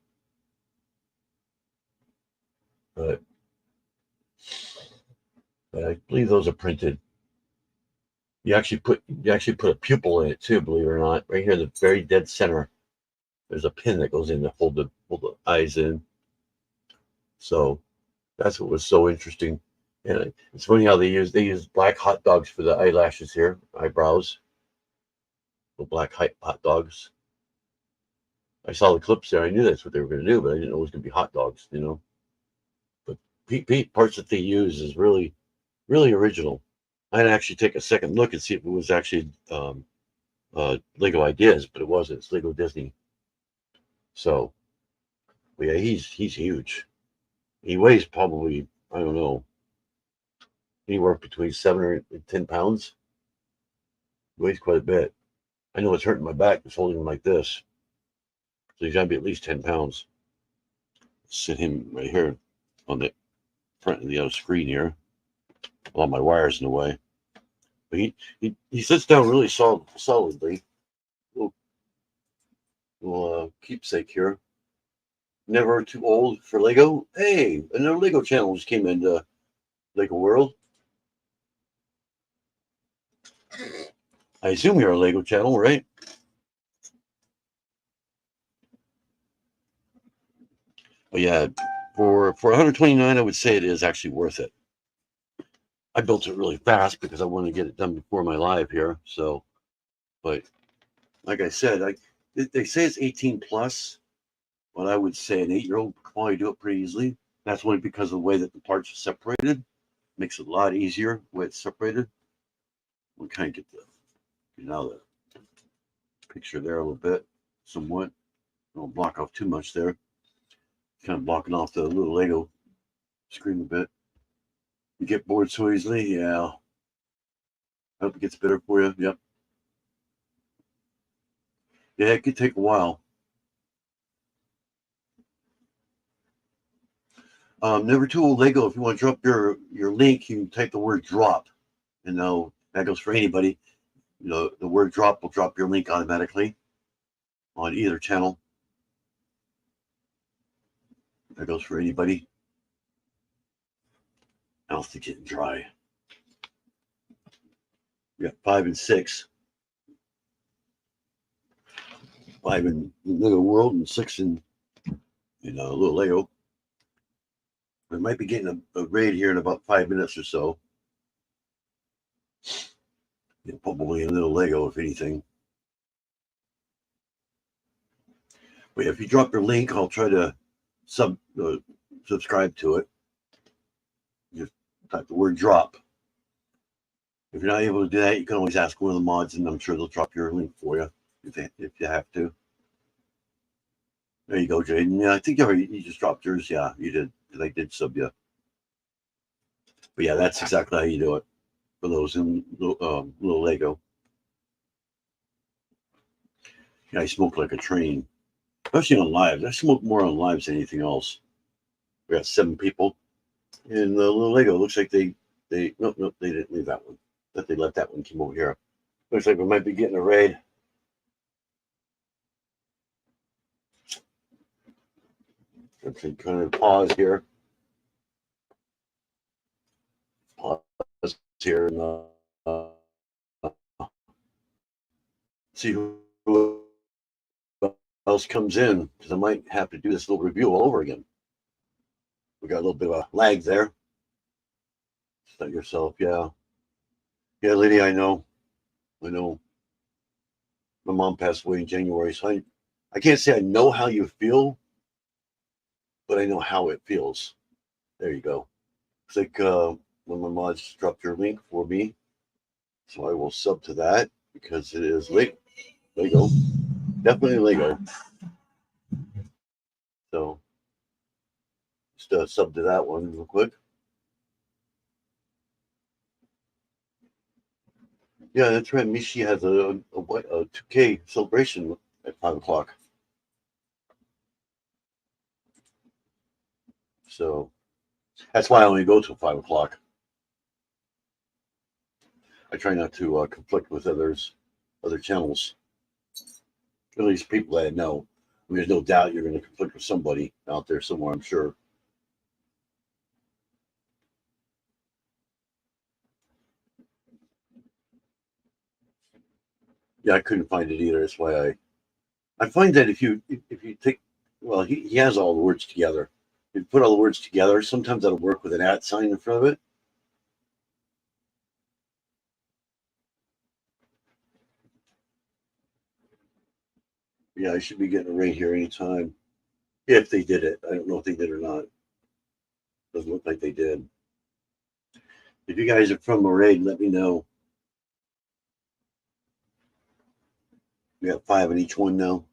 A: but I believe those are printed. You actually put a pupil in it too, believe it or not. Right here, the very dead center, there's a pin that goes in to hold the eyes in. So that's what was so interesting. And it's funny how they use black hot dogs for the eyelashes here, eyebrows. The black hot dogs. I saw the clips there. I knew that's what they were going to do, but I didn't know it was going to be hot dogs. But parts that they use is really, really original. I'd actually take a second look and see if it was actually Lego Ideas, but it wasn't. It's Lego Disney. So, but yeah, he's huge. He weighs probably, I don't know, anywhere between 7 or 10 pounds. He weighs quite a bit. I know it's hurting my back just holding him like this. So he's got to be at least 10 pounds. Sit him right here on the front of the other screen here. All my wires in the way. But he sits down really solidly. Little keepsake here. Never too old for Lego. Hey, another Lego channel just came into Lego World. I assume you're a Lego channel, right? But yeah, for 129, I would say it is actually worth it. I built it really fast because I wanted to get it done before my live here. So, but like I said, they say it's 18 plus, but I would say an 8-year-old could probably do it pretty easily. That's only because of the way that the parts are separated. Makes it a lot easier the way it's separated. We kind of get the picture there a little bit, somewhat. Don't block off too much there. Kind of blocking off the little Lego screen a bit. You get bored so easily, yeah. I hope it gets better for you. Yep. Yeah, it could take a while. Never too old Lego. If you want to drop your link, you can type the word drop. And now that goes for anybody. The word drop will drop your link automatically on either channel. That goes for anybody. Mouth is getting dry. We got 5 and 6. 5 in Lego World and 6 in little Lego. We might be getting a raid here in about 5 minutes or so. Probably a little Lego, if anything. But if you drop your link, I'll try to subscribe to it. Just type the word drop. If you're not able to do that, you can always ask one of the mods, and I'm sure they'll drop your link for you if you have to. There you go, Jaden. Yeah, I think you just dropped yours. Yeah, you did. They did sub you. But yeah, that's exactly how you do it for those in little Lego. Yeah, I smoke like a train, especially on lives. I smoke more on lives than anything else. We got 7 people in the little Lego. Looks like they nope, they didn't leave that one. That they let that one come over here. Looks like we might be getting a raid. Okay, kind of pause here. Pause here and see who else comes in, because I might have to do this little review all over again. We got a little bit of a lag there. Set yourself, yeah. Yeah, Lydia, I know. My mom passed away in January, so I can't say I know how you feel, but I know how it feels. There you go. It's like when my mods dropped your link for me, so I will sub to that because it is Lego. Definitely Lego. So just sub to that one real quick. Yeah, that's right. Mishi has a 2K celebration at 5 o'clock. So That's why I only go till 5 o'clock. I try not to conflict with other channels. At least people that I know. I mean, there's no doubt you're going to conflict with somebody out there somewhere, I'm sure. Yeah, I couldn't find it either. That's why I find that if you take, well, he has all the words together. If you put all the words together, sometimes that'll work with an at sign in front of it. Yeah, I should be getting a rate here anytime. If they did it. I don't know if they did or not. Doesn't look like they did. If you guys are from Moraine, let me know. We got 5 in each one now.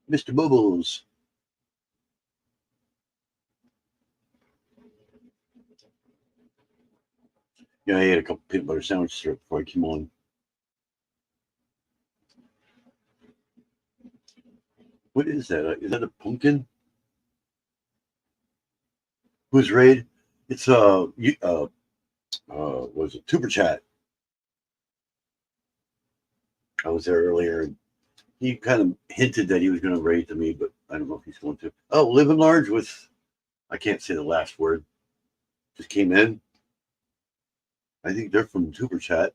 A: Mr. Bubbles. Yeah, I ate a couple peanut butter sandwiches before I came on. What is that? Is that a pumpkin? Who's raid? It's was it Tuber Chat? I was there earlier, and he kind of hinted that he was going to raid to me, but I don't know if he's going to. Oh, living large with, I can't say the last word. Just came in. I think they're from Tuber Chat.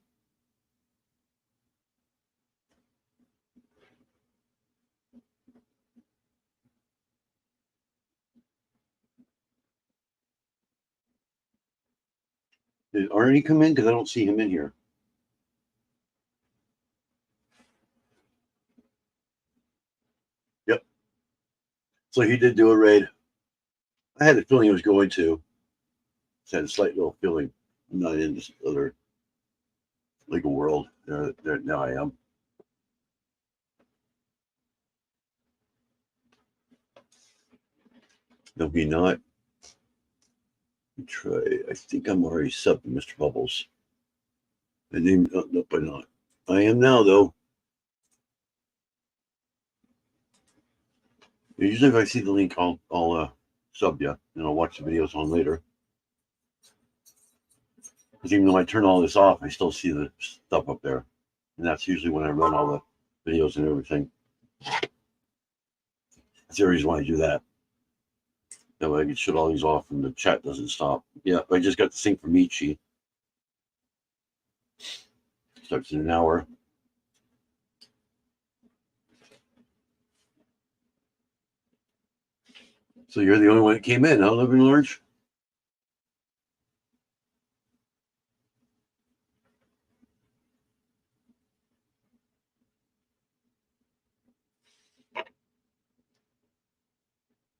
A: Did Arnie come in? Because I don't see him in here. Yep. So he did do a raid. I had a feeling he was going to. Just had a slight little feeling. I'm not in this other legal world. There now I am. No, be not. Try. I think I'm already subbed to Mr. Bubbles. I named. Oh, nope, I'm not. I am now though. Usually, if I see the link, I'll sub you and I'll watch the videos on later. Because even though I turn all this off, I still see the stuff up there, and that's usually when I run all the videos and everything. That's the reason why I do that. That way I can shut all these off and the chat doesn't stop. Yeah, I just got the sync from Michi. Starts in an hour. So you're the only one that came in, huh, Living Large?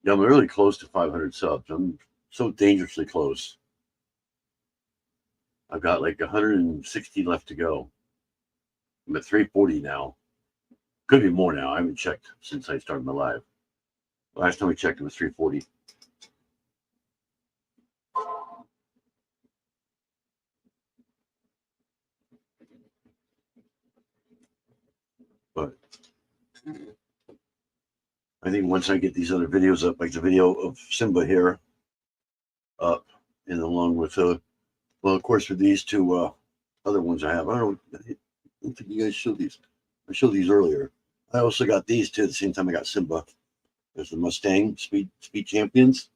A: Yeah, I'm really close to 500 subs. I'm so dangerously close. I've got like 160 left to go. I'm at 340 now. Could be more now. I haven't checked since I started my live. Last time we checked, it was 340. But I think once I get these other videos up, like the video of Simba here up, and along with, well, of course, with these two other ones I have. I don't think you guys showed these. I showed these earlier. I also got these two at the same time I got Simba. There's the Mustang Speed Champions,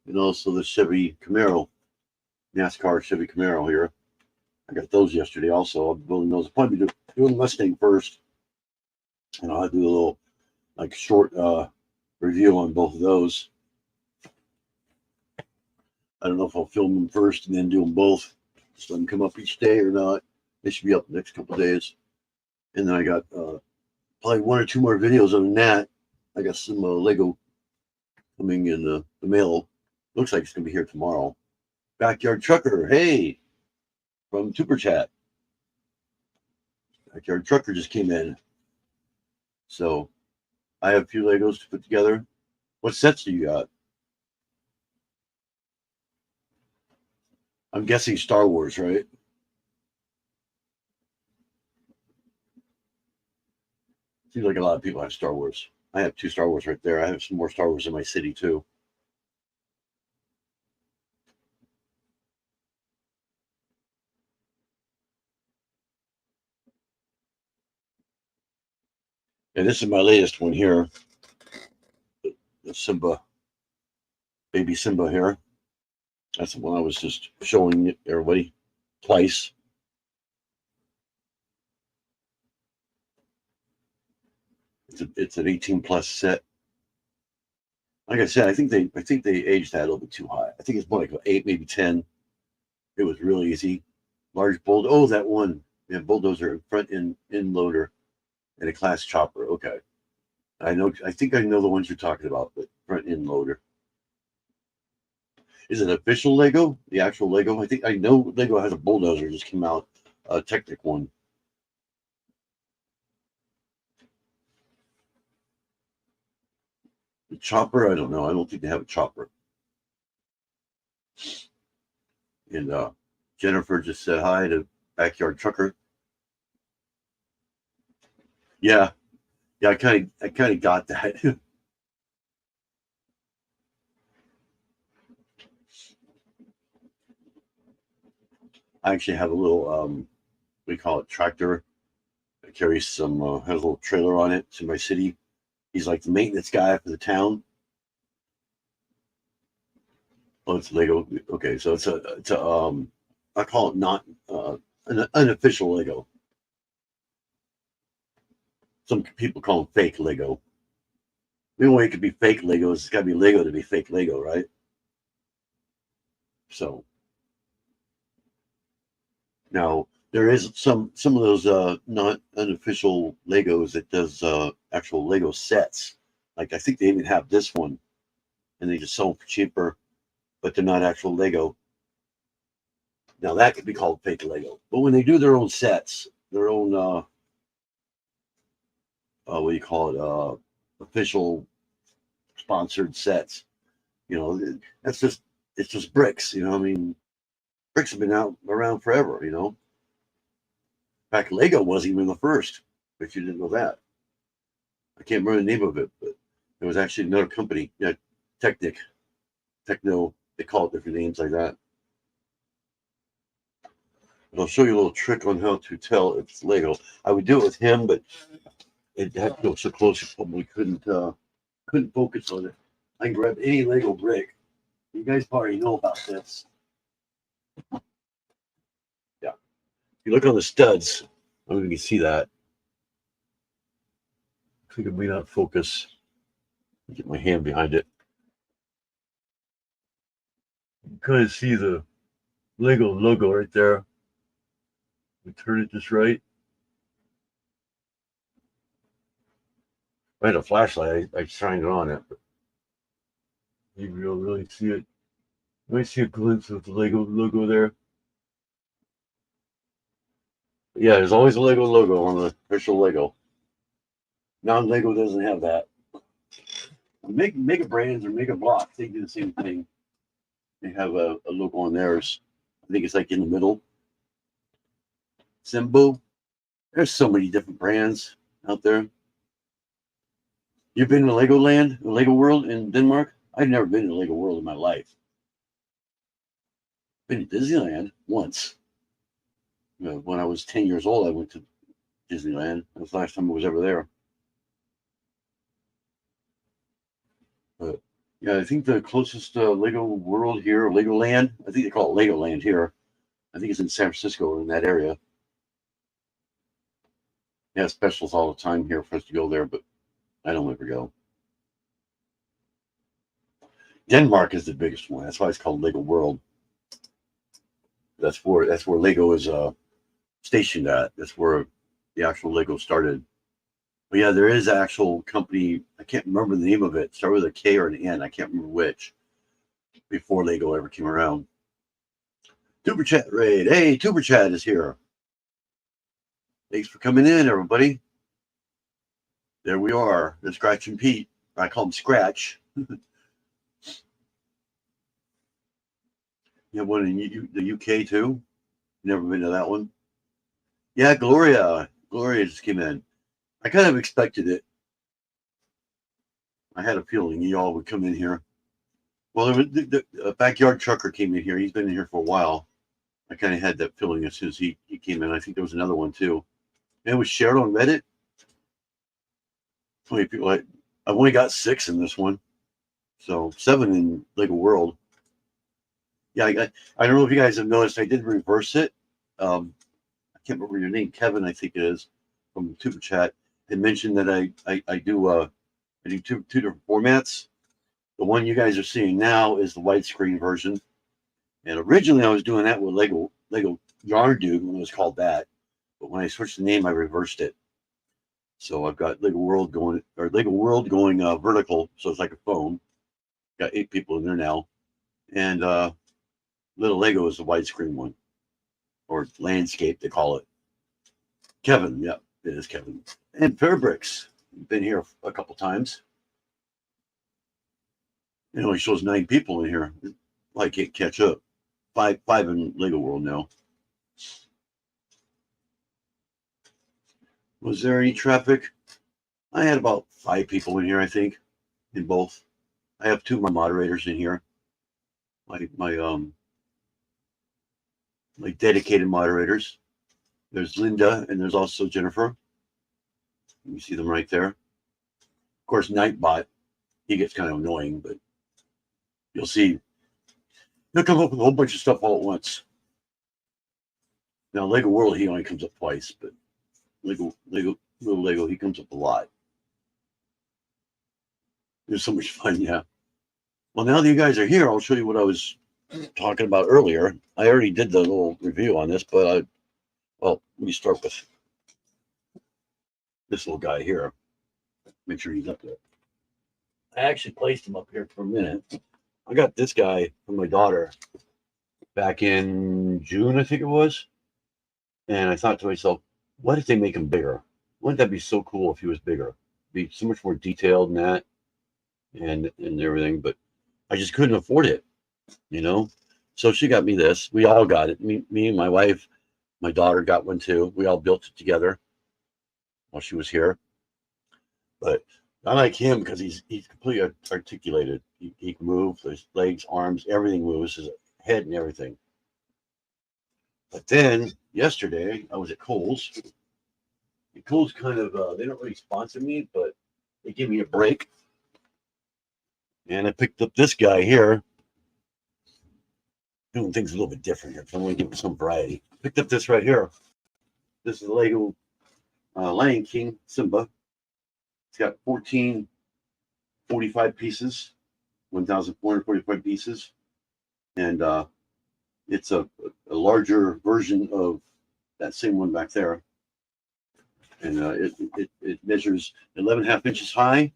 A: and also the Chevy Camaro, NASCAR Chevy Camaro here. I got those yesterday also. I'll be building those. I'll probably be doing the Mustang first, and I'll do a little like short review on both of those. I don't know if I'll film them first and then do them both. Just let them come up each day or not. They should be up the next couple of days. And then I got probably 1 or 2 more videos other than that. I got some Lego coming in the mail. Looks like it's going to be here tomorrow. Backyard Trucker, hey, from Tuber Chat. Backyard Trucker just came in. So I have a few Legos to put together. What sets do you got? I'm guessing Star Wars, right? Seems like a lot of people have Star Wars. I have 2 Star Wars right there. I have some more Star Wars in my city too. And this is my latest one here. The Simba, baby Simba here. That's the one I was just showing everybody twice. It's an 18 plus set. Like I said, I think they aged that a little bit too high. I think it's more like an 8, maybe 10. It was really easy. Large bulldozer. Oh, that one. Yeah, bulldozer, front end loader, and a class chopper. Okay. I know. I think I know the ones you're talking about. But front end loader. Is it official Lego? The actual Lego? I think I know Lego has a bulldozer. Just came out a Technic one. The chopper. I don't know. I don't think they have a chopper. And Jennifer just said hi to Backyard Trucker. Yeah, yeah. I kind of got that. I actually have a little we call it tractor. It carries some has a little trailer on it. It's in my city. He's like the maintenance guy for the town. Oh, it's Lego. Okay, so it's a I call it not an unofficial Lego. Some people call them fake Lego. The only way it could be fake Lego is it's got to be Lego to be fake Lego, right? So now there is some of those not unofficial Legos that does actual Lego sets. Like I think they even have this one, and they just sell them for cheaper, but they're not actual Lego. Now that could be called fake Lego. But when they do their own sets, their own what do you call it, official sponsored sets, you know, that's just it's just bricks. You know, I mean, bricks have been out around forever. You know, in fact, Lego wasn't even the first. But you didn't know that. I can't remember the name of it, but it was actually another company, yeah, Technic, Techno. They call it different names like that. But I'll show you a little trick on how to tell if it's Lego. I would do it with him, but it had to go so close you probably couldn't focus on it. I can grab any Lego brick. You guys probably know about this. Yeah. If you look on the studs, I don't know if you can see that. I think it may not focus. Get my hand behind it. You can kind of see the Lego logo right there. We turn it just right. I had a flashlight. I shined it on it, but you don't really see it. You might see a glimpse of the Lego logo there. Yeah, there's always a Lego logo on the official Lego. Non-Lego doesn't have that. Mega Brands or Mega Blocks, they do the same thing. They have a logo on theirs. I think it's like in the middle. Simbo. There's so many different brands out there. You've been to Legoland, Lego World in Denmark? I've never been to Lego World in my life. Been to Disneyland once. You know, when I was 10 years old, I went to Disneyland. That was the last time I was ever there. But yeah, I think the closest Lego World here, or Legoland, I think they call it Legoland here. I think it's in San Francisco or in that area. They have specials all the time here for us to go there, but I don't ever go. Denmark is the biggest one. That's why it's called Lego World. That's where Lego is stationed at. That's where the actual Lego started. But yeah, there is an actual company. I can't remember the name of it. Start with a K or an N. I can't remember which. Before Lego ever came around. Tuber Chat raid. Hey, Tuber Chat is here. Thanks for coming in, everybody. There we are. The Scratch and Pete. I call him Scratch. You have one in the UK too? Never been to that one? Yeah, Gloria. Gloria just came in. I kind of expected it. I had a feeling you all would come in here. Well, the backyard trucker came in here. He's been in here for a while. I kind of had that feeling as soon as he came in. I think there was another one too. And it was shared on Reddit. 20 people. I've only got 6 in this one. So 7 in Lego World. Yeah, I don't know if you guys have noticed. I did reverse it. I can't remember your name, Kevin. I think it is from Tuber Chat. Had mentioned that I do two different formats. The one you guys are seeing now is the widescreen version, and originally I was doing that with Lego Yarn Dude when it was called that. But when I switched the name, I reversed it. So I've got Lego World going vertical, so it's like a phone. Got 8 people in there now, and Little Lego is the widescreen one, or landscape they call it. Kevin, yeah, it is Kevin. And Fairbricks, been here a couple times. It only shows 9 people in here. I can't catch up. Five in Lego World now. Was there any traffic? I had about 5 people in here, I think, in both. I have 2 of my moderators in here. My dedicated moderators. There's Linda and there's also Jennifer. You see them right there. Of course, Nightbot, he gets kind of annoying, but you'll see he'll come up with a whole bunch of stuff all at once. Now, Lego World, he only comes up twice, but Little Lego, he comes up a lot. There's so much fun, yeah. Well, now that you guys are here, I'll show you what I was talking about earlier. I already did the little review on this, but let me start with this little guy here. Make sure he's up there. I actually placed him up here for a minute. I got this guy from my daughter back in June, I think it was. And I thought to myself, what if they make him bigger? Wouldn't that be so cool if he was bigger? Be so much more detailed than that and everything, but I just couldn't afford it, you know? So she got me this. We all got it. Me and my wife, my daughter got one too. We all built it together while she was here. But I like him because he's completely articulated. He can move, his legs, arms, everything moves, his head and everything. But then yesterday I was at Kohl's. And Kohl's kind of they don't really sponsor me, but they give me a break. And I picked up this guy here. Doing things a little bit different here, so I'm going to give it some variety. Picked up this right here. This is the Lego Lion King Simba. It's got 1,445 pieces, 1,445 pieces, and it's a larger version of that same one back there. And it measures 11.5 inches high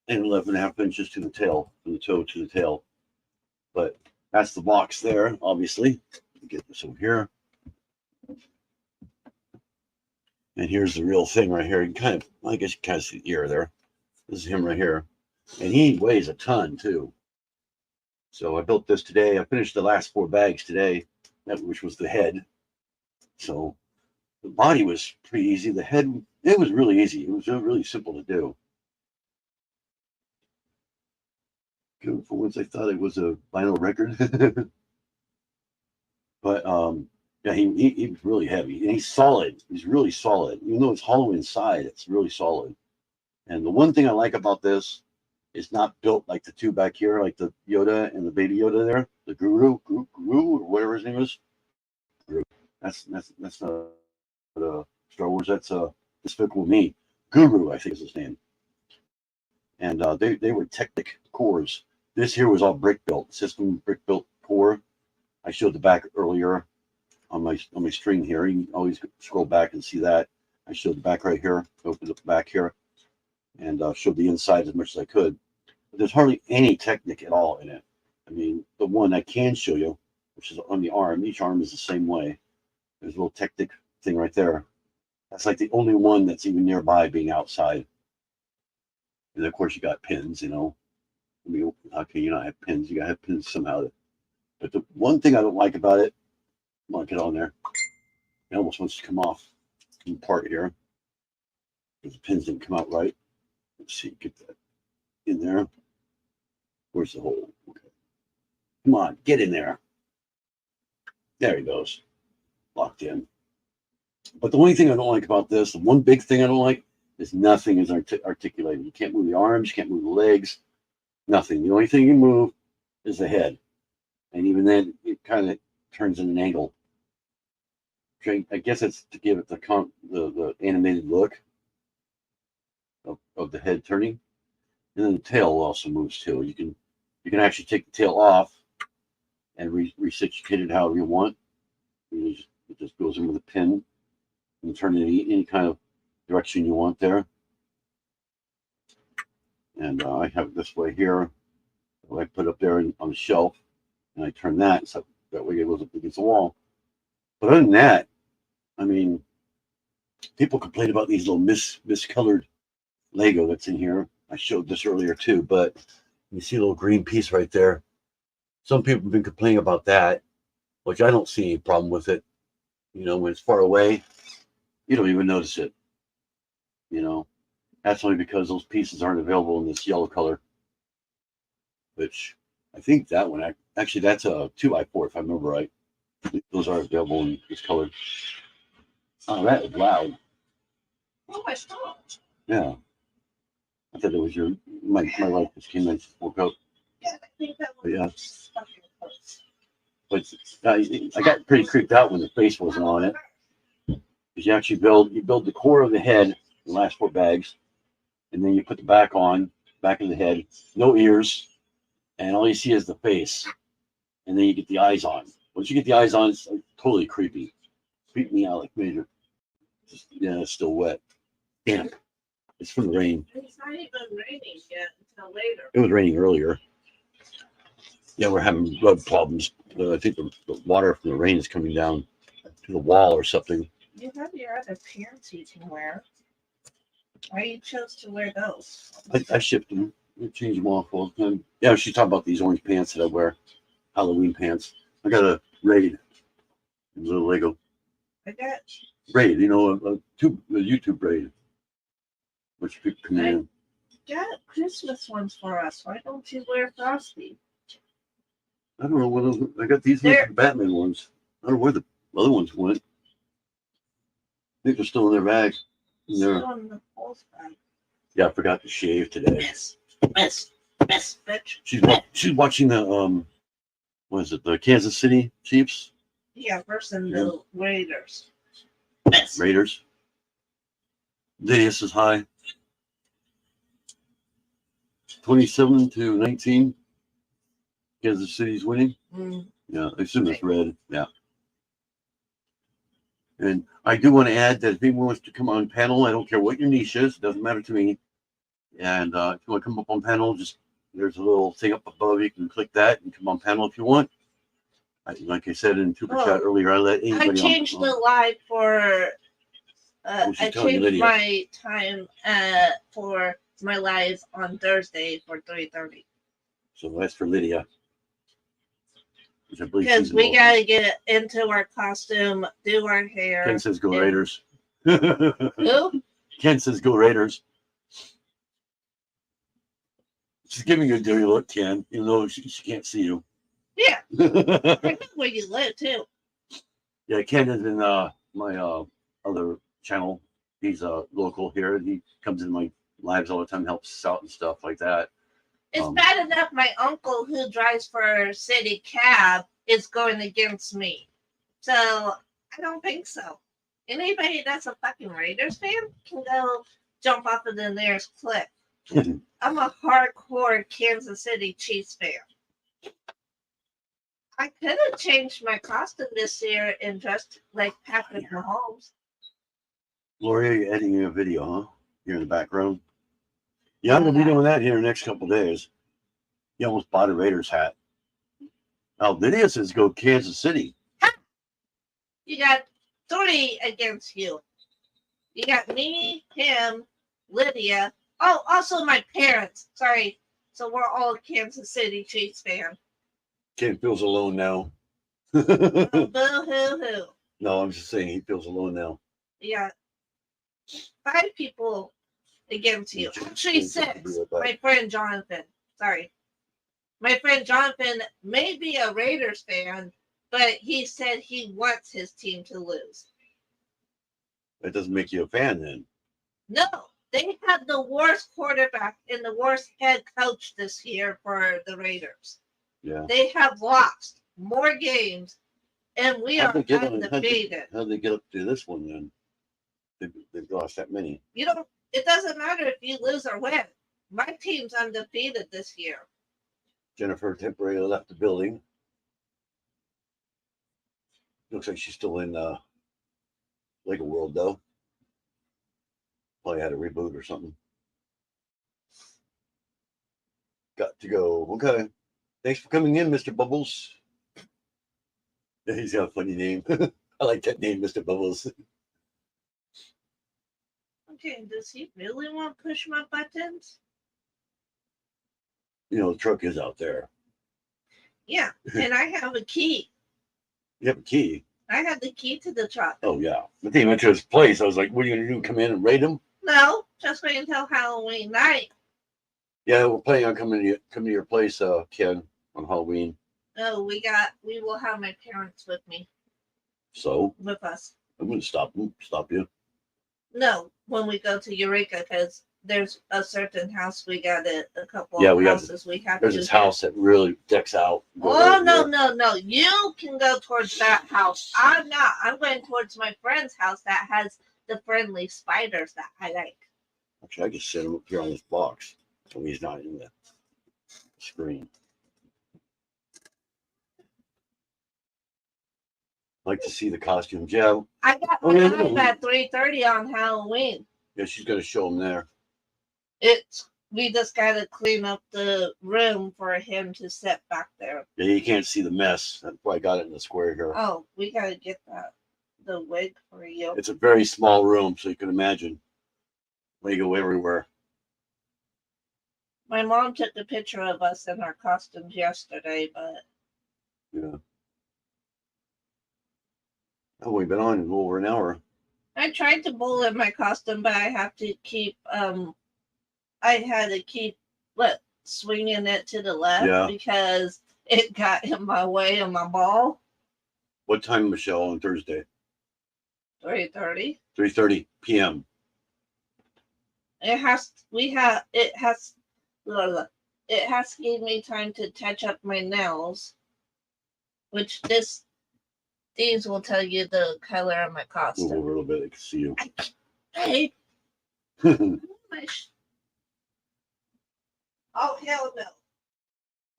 A: and 11.5 inches to the tail, from the toe to the tail. But that's the box there, obviously. Get this over here. And here's the real thing right here. You I guess you kind of see the ear there. This is him right here. And he weighs a ton too. So I built this today. I finished the last 4 bags today, which was the head. So the body was pretty easy. The head, it was really easy. It was really simple to do. Good. For once I thought it was a vinyl record. But yeah, he was really heavy, and he's solid. He's really solid. Even though it's hollow inside, it's really solid. And the one thing I like about this is not built like the 2 back here, like the Yoda and the baby Yoda there, the Guru or whatever his name is. That's not Star Wars. That's Despicable Me. Guru, I think is his name. And they were Technic cores. This here was all brick built, system brick built core. I showed the back earlier on my string here. You can always scroll back and see that. I showed the back right here. Opened up the back here, and showed the inside as much as I could. But there's hardly any Technic at all in it. I mean, the one I can show you, which is on the arm. Each arm is the same way. There's a little Technic thing right there. That's like the only one that's even nearby being outside. And of course, you got pins. You know, I mean, how can you not have pins? You gotta have pins somehow to But the one thing I don't like about it, I want to get on there. It almost wants to come off in part here. Because the pins didn't come out right. Let's see, get that in there. Where's the hole? Okay. Come on, get in there. There he goes. Locked in. But the only thing I don't like about this, the one big thing I don't like, is nothing is articulated. You can't move the arms, you can't move the legs, nothing. The only thing you move is the head. And even then, it kind of turns in an angle. Okay, I guess it's to give it the animated look of the head turning. And then the tail also moves too. You can actually take the tail off and resituate it however you want. It just goes in with a pin and turn it any kind of direction you want there. And I have it this way here. I put up there on the shelf, and I turn that so that way it goes up against the wall. But other than that, I mean, people complain about these little miscolored Lego that's in here. I showed this earlier too, but you see a little green piece right there. Some people have been complaining about that, which I don't see any problem with it. You know, when it's far away, you don't even notice it. You know, that's only because those pieces aren't available in this yellow color, which I think that one, actually, that's a 2x4 if I remember right. Those are available in this color. Oh, that is loud.
B: Oh, I stopped.
A: Yeah. I thought it was my wife just came in, woke up.
B: Yeah, I think that was
A: Yeah.
B: stuck in close.
A: But I got pretty creeped out when the face wasn't on it. Because you actually build the core of the head, the last 4 bags, and then you put the back of the head, no ears, and all you see is the face. And then you get the eyes on. Once you get the eyes on, it's like totally creepy. Creeped me out like major. Yeah, it's still wet. Damp. It's from the rain.
B: It's not even raining yet until later.
A: It was raining earlier. Yeah, we're having road problems. I think the water from the rain is coming down to the wall or something.
B: You have your other pants you can wear. Why you chose to wear those?
A: I shipped them. I changed them off all the time. Yeah, she's talking about these orange pants that I wear. Halloween pants. I got a Raid. A little Lego.
B: I got
A: Raid, you know, a YouTube Raid. Which people come in.
B: got Christmas ones for us. Why don't you wear Frosty?
A: I don't know what those, I got these ones, the Batman ones. I don't know where the other ones went. I think they're still in their bag.
B: Still in the post bag.
A: Yeah, I forgot to shave today.
B: Miss, bitch.
A: She's watching the what is it, the Kansas City Chiefs?
B: Yeah, versus the Raiders.
A: Raiders. Lydia says hi. 27-19. Kansas City's winning. Yeah, I assume it's red. Yeah. And I do want to add that if anyone wants to come on panel, I don't care what your niche is, it doesn't matter to me. And if you want to come up on panel, just there's a little thing up above. You can click that and come on panel if you want. Like I said in Super Chat earlier, I let anybody.
B: I changed the live for. I changed my time for my live on Thursday for 3:30.
A: So that's for Lydia.
B: Because we gotta get into our costume, do our hair.
A: Ken says go Raiders.
B: Who?
A: Ken says go Raiders. She's giving you a dirty look, Ken, even though she can't see you.
B: Yeah. I know where you live too.
A: Yeah, Ken is in my other channel. He's local here. He comes in my lives all the time, helps us out and stuff like that.
B: It's bad enough my uncle who drives for city cab is going against me. So I don't think so. Anybody that's a fucking Raiders fan can go jump off of the nearest cliff. I'm a hardcore Kansas City Chiefs fan. I could have changed my costume this year and dressed like Patrick Mahomes.
A: Gloria, you're editing a video, huh? You're in the background. Yeah, I'm gonna be doing that here in the next couple of days. You almost bought a Raiders hat. Now Lydia says go Kansas City.
B: You got 3 against you. You got me, him, Lydia. Oh, also my parents. Sorry. So we're all Kansas City Chiefs fans.
A: Ken feels alone now.
B: Oh, boo hoo hoo.
A: No, I'm just saying he feels alone now.
B: Yeah. 5 people against you. Actually, 6. My friend Jonathan. Sorry. My friend Jonathan may be a Raiders fan, but he said he wants his team to lose.
A: That doesn't make you a fan then.
B: No, they had the worst quarterback and the worst head coach this year for the Raiders.
A: Yeah.
B: They have lost more games, and we
A: How'd
B: are
A: they get on-
B: undefeated.
A: How'd they get up to this one then? They've lost that many.
B: You don't. It doesn't matter if you lose or win. My team's undefeated this year.
A: Jennifer temporarily left the building. Looks like she's still in Lego World though. Probably had a reboot or something. Got to go. Okay. Thanks for coming in, Mr. Bubbles. Yeah, he's got a funny name. I like that name, Mr. Bubbles.
B: Okay, does he really want to push my buttons?
A: You know, the truck is out there.
B: Yeah, and I have a key.
A: You have a key.
B: I have the key to the truck.
A: Oh, yeah. But then he went to his place. I was like, what are you going to do? Come in and raid him?
B: No, just wait until Halloween night.
A: Yeah, we're planning on coming to your place, Ken, on Halloween.
B: No, we will have my parents with me,
A: So
B: with us.
A: I'm going to stop you.
B: No, when we go to Eureka, because there's a certain house we got a couple
A: Yeah,
B: of
A: we have-
B: houses we have
A: There's
B: to
A: this
B: hit.
A: house that really decks out.
B: Oh, no. You can go towards that house. I'm not. I'm going towards my friend's house that has the friendly spiders that I like.
A: Actually, I can set him up here on this box so he's not in the screen. Like to see the costumes. Yeah,
B: I got
A: Oh,
B: my
A: yeah,
B: live
A: no.
B: at 3:30 on Halloween.
A: yeah, she's going to show him there.
B: We just got to clean up the room for him to sit back there.
A: Yeah, you can't see the mess. That's why I got it in the square here.
B: Oh, we got to get the wig for you.
A: It's a very small room, so you can imagine. Lego everywhere.
B: My mom took a picture of us in our costumes yesterday, but
A: Yeah. Oh, we've been on over an hour.
B: I tried to bowl in my costume, but I have to keep I had to keep swinging it to the left
A: Yeah.
B: because it got in my way of my ball.
A: What time, Michelle, on Thursday?
B: 3:30.
A: 3:30 p.m.
B: It has to give me time to touch up my nails, which these will tell you the color of my
A: Move
B: costume.
A: over a little bit. I can see you.
B: Hey, oh hell no!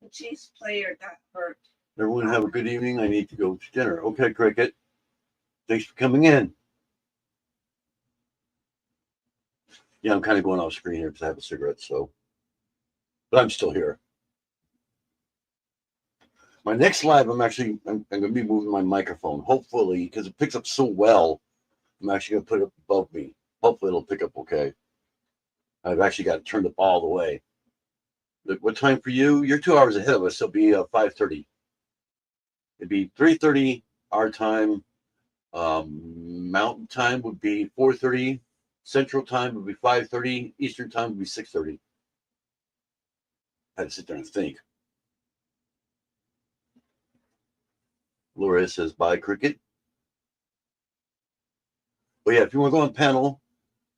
B: The Chiefs player got hurt.
A: Everyone have a good evening. I need to go to dinner. Okay, Cricket. Thanks for coming in. Yeah, I'm kind of going off screen here because I have a cigarette, but I'm still here. My next live, I'm going to be moving my microphone, hopefully, because it picks up so well. I'm actually going to put it above me. Hopefully, it'll pick up okay. I've actually got it turned up all the way. Look, what time for you? You're 2 hours ahead of us. So it'll be 5:30. It'd be 3:30 our time. Mountain time would be 4:30. Central time would be 5:30. Eastern time would be 6:30. I had to sit there and think. Laura says, bye, Cricket. But yeah, if you want to go on panel,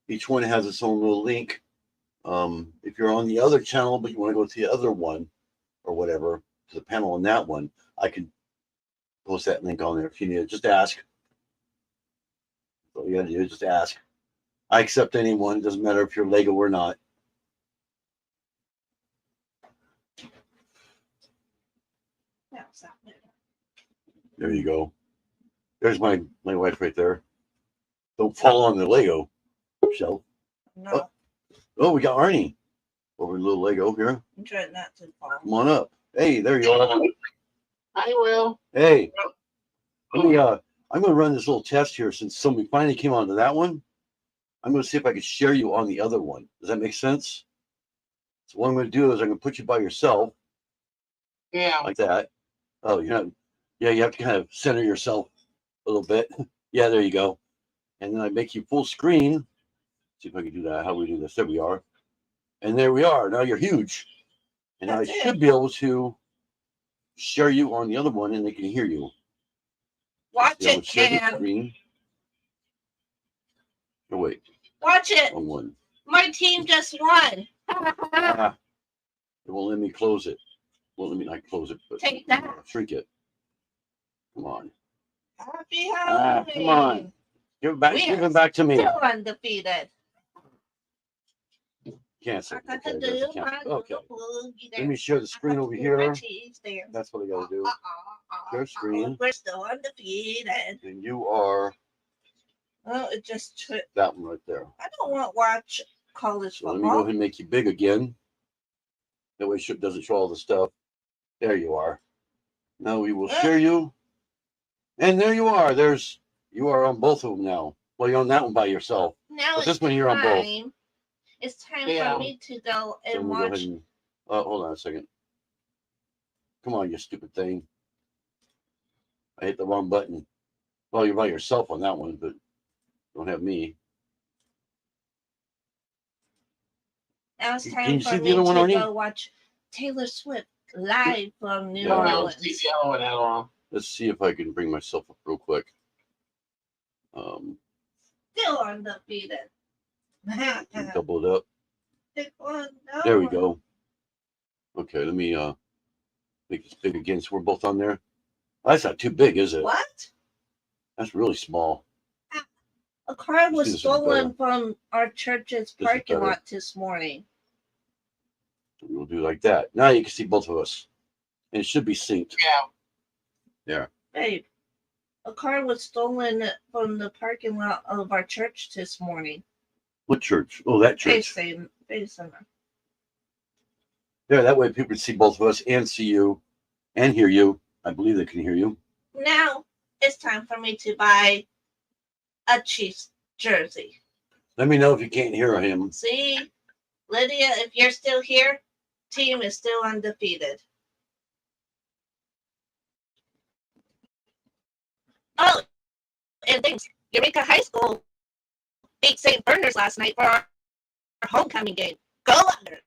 A: each one has its own little link. If you're on the other channel, but you want to go to the other one or whatever, to the panel on that one, I can post that link on there if you need it. Just ask. All you got to do is just ask. I accept anyone. Doesn't matter if you're Lego or not. There you go. There's my wife right there. Don't fall on the Lego shelf.
B: No,
A: Oh, we got Arnie over a little Lego here.
B: I'm trying not to fall.
A: Come on up. Hey, there you are.
B: I will.
A: Hey, let me. I'm going to run this little test here since somebody finally came onto that one. I'm going to see if I can share you on the other one. Does that make sense? So what I'm going to do is I'm going to put you by yourself.
B: Yeah.
A: Like that. Oh, yeah, you have to kind of center yourself a little bit. Yeah, there you go. And then I make you full screen. See if I can do that. How do we do this? There we are. And there we are. Now you're huge. And I
B: That's it.
A: should be able to share you on the other one and they can hear you.
B: Watch
A: Yeah, I would
B: it,
A: share the
B: Cam.
A: screen. Oh, wait.
B: Watch it.
A: Wrong one.
B: My team just won.
A: Ah, it won't let me close it. Won't let me not close it, but
B: Take that.
A: shrink it. Come on.
B: Happy Halloween.
A: Come on. Give it back.
B: We
A: Give
B: are
A: it back to me.
B: Still undefeated.
A: Cancel.
B: I got to
A: Okay,
B: do
A: there's a
B: my
A: cancel. Okay.
B: little boogie
A: Let me
B: dance.
A: share the screen
B: I got
A: over
B: to do my
A: here.
B: cheese dance.
A: That's what I gotta do. Share screen.
B: We're still undefeated.
A: And you are
B: Oh, it just took.
A: that one right there.
B: I don't want to watch college
A: So let me go
B: football.
A: ahead and make you big again. That way it doesn't show all the stuff. There you are. Now we will share you. And there you are. You are on both of them now. Well, you're on that one by yourself.
B: Now
A: But
B: it's
A: this one you're on both.
B: time. It's time
C: Yeah.
B: for me to go
A: So
B: and
A: we'll go
B: watch.
A: ahead and hold on a second. Come on, you stupid thing. I hit the wrong button. Well, you're by yourself on that one, but don't have me.
B: Now it's
A: Can
B: time
A: you
B: for
A: see the
B: me
A: other one,
B: to
A: Arnie?
B: go watch Taylor Swift live from New
A: Yeah.
C: I don't
B: Orleans.
C: see the other one at all.
A: Let's see if I can bring myself up real quick.
B: Still undefeated.
A: Double it up.
B: No.
A: There we go. Okay, let me make this big again so we're both on there. That's not too big, is it?
B: What?
A: That's really small.
B: A car
A: See,
B: was
A: this is
B: stolen
A: better.
B: from our church's
A: This is
B: parking
A: better.
B: lot this morning.
A: We'll do like that. Now you can see both of us. And it should be synced.
C: Yeah.
B: Babe, a car was stolen from the parking lot of our church this morning.
A: What church? Oh, that church.
B: Basin.
A: Yeah, that way people can see both of us and see you and hear you. I believe they can hear you.
B: Now it's time for me to buy a Chiefs jersey.
A: Let me know if you can't hear him.
B: See, Lydia, if you're still here, team is still undefeated. Oh, and things. Eureka High School beat St. Bernard's last night for our homecoming game. Go under.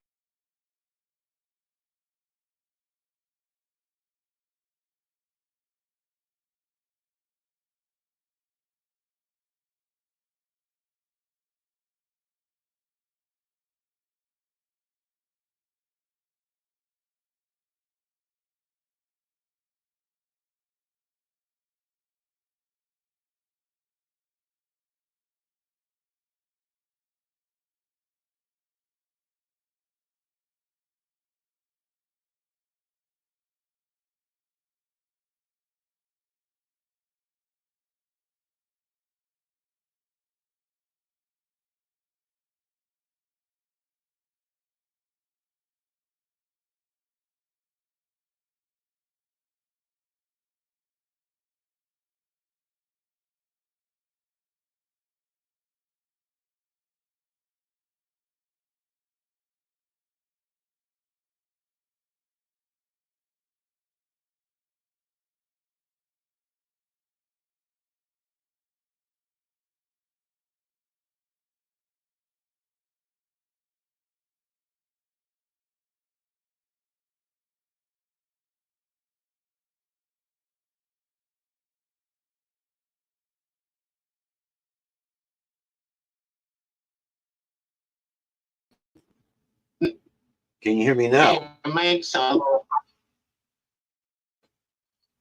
A: Can you hear me now?
C: It makes some.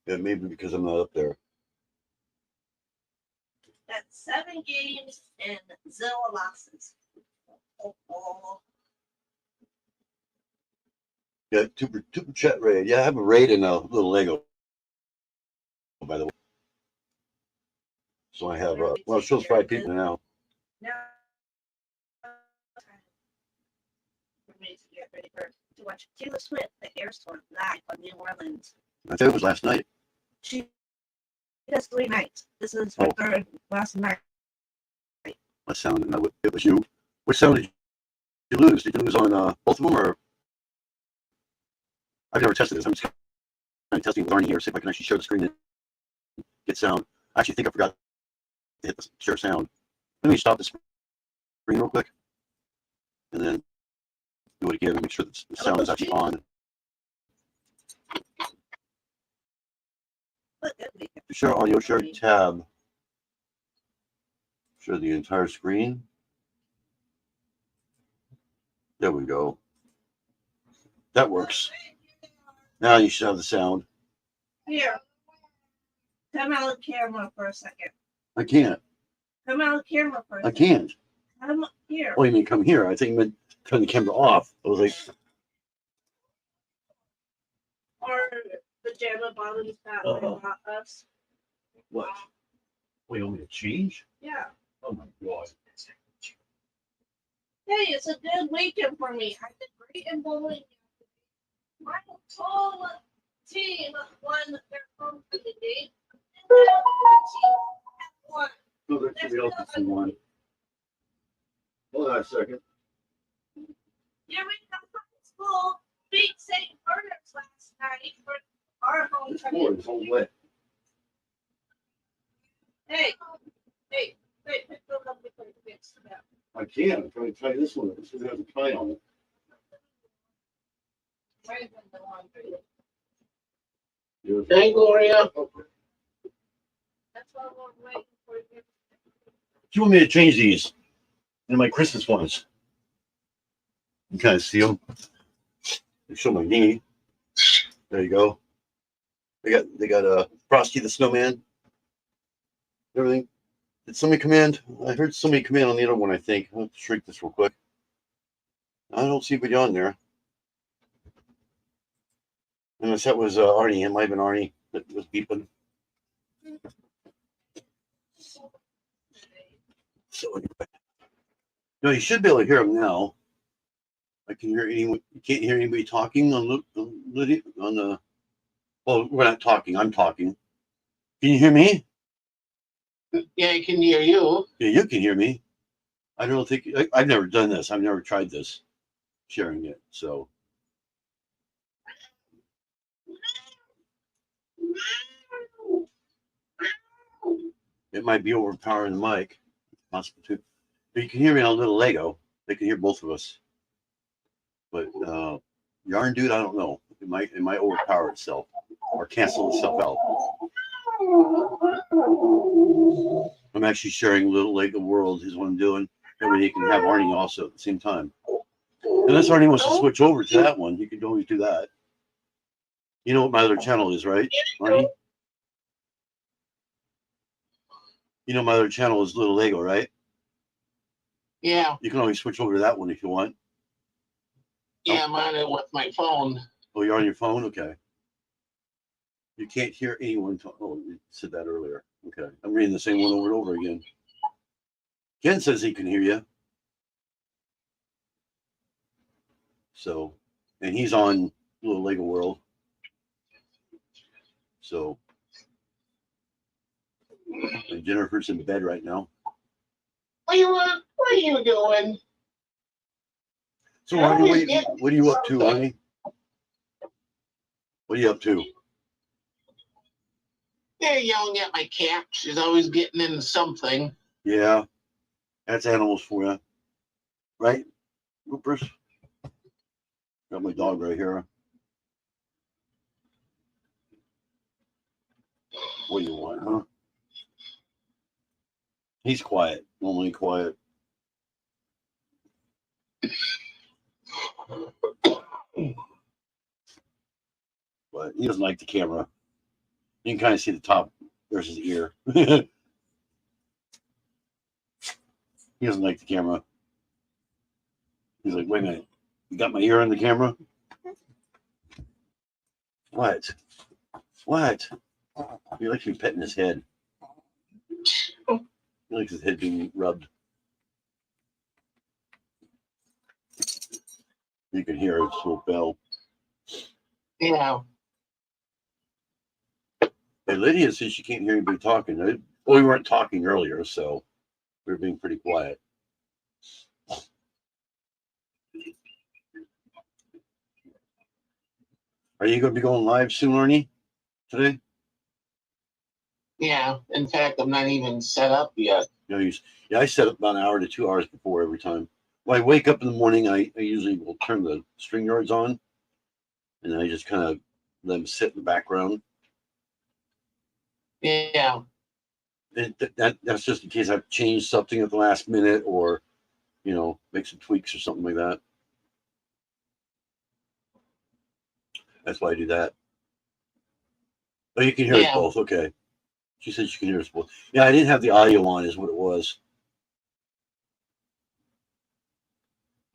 A: Yeah, maybe because I'm not up there.
B: That's 7 games and 0 losses. Oh.
A: Yeah, super chat raid. Yeah, I have a raid and a little Lego, by the way. So I have, well, it shows 5 people now.
B: Now, time for me to get ready to watch Taylor Swift, the Air Storm, live from New Orleans.
A: I think it was last night.
B: She does 3 nights. This is her third last night.
A: What sound? No, it was you. Which sound did you lose? Did you lose on both of them, or I've never tested this? I'm just I'm testing with Arnie here, see if I can actually share the screen and get sound. I actually think I forgot to hit the share sound. Let me stop the screen real quick and then do it again and make sure that the sound is actually on. To share audio, share tab. Share the entire screen. There we go. That works. Now you should have the sound.
B: Here. Come out of the camera for a second.
A: I can't.
B: Come out of the camera for a
A: I
B: second.
A: can't.
B: Come here.
A: Oh, you mean come here? I think you meant turn the camera off. I was like,
B: Or the pajama bottoms that they bought us.
A: what? Wait, you want me to change?
B: Yeah.
A: Oh my God.
B: Hey, it's a good weekend for me. I did great in bowling. My whole team won their homecoming game. And my team had won.
A: No, there's somebody else that's in one. Hold on a second.
B: Yeah, we got from school beat St. Bernard's last night for our
A: This
B: homecoming.
A: board is all wet.
B: Hey, pick those up before you fix them out.
A: I can't. I'm trying to tie this one. This one has a tie on it.
B: Right in the laundry.
C: Hey, Gloria.
A: Okay.
B: That's why we're waiting for you.
A: Do you want me to change these? And my Christmas ones. You kind of see them. They show my knee. There you go. They got Frosty the Snowman. Everything. Did somebody command? I heard somebody command on the other one, I think. I'll shrink this real quick. I don't see anybody on there. Unless that was Arnie. It might have been Arnie that was beeping. So anyway. No, you should be able to hear them now. I can hear anyone. You can't hear anybody talking on the. Well, we're not talking. I'm talking. Can you hear me?
C: Yeah, I can hear you.
A: Yeah, you can hear me. I don't think I've never done this. I've never tried this, sharing it. So it might be overpowering the mic. Possible too. But you can hear me on a little Lego. They can hear both of us. But Yarn Dude, I don't know. It might overpower itself or cancel itself out. I'm actually sharing Little Lego World is what I'm doing. That way you can have Arnie also at the same time. Unless Arnie wants to switch over to that one, you can always do that. You know what my other channel is, right, Arnie? You know my other channel is Little Lego, right?
C: Yeah,
A: You can always switch over to that one if you want.
C: yeah, I'm on it with my phone.
A: Oh, you're on your phone? Okay. You can't hear anyone talk. Oh, you said that earlier. Okay. I'm reading the same one over and over again. Ken says he can hear you. So, and he's on Little Lego World. So, and Jennifer's in bed right now.
C: What are you doing?
A: So, Arnie, what are you up to, Arnie? What are you up to?
C: They're yelling at my cat. She's always getting into something.
A: Yeah, that's animals for you, right, Rupert? Got my dog right here. What do you want, huh? He's quiet, normally quiet. But he doesn't like the camera. You can kind of see the top. There's his ear. He doesn't like the camera. He's like, wait a minute. You got my ear on the camera? What? What? He likes me petting his head. He likes his head being rubbed. You can hear his little bell.
C: Yeah.
A: Hey, Lydia says she can't hear anybody talking. Well, we weren't talking earlier, so we were being pretty quiet. Are you going to be going live soon, Arnie? today?
C: Yeah. In fact, I'm not even set up yet.
A: No, I set up about an hour to 2 hours before every time. When I wake up in the morning, I usually will turn the string yards on, and I just kind of let them sit in the background.
C: Yeah.
A: That's just in case I've changed something at the last minute, or make some tweaks or something like that. That's why I do that. Oh, you can hear us both. Okay. She said she can hear us both. Yeah, I didn't have the audio on, is what it was.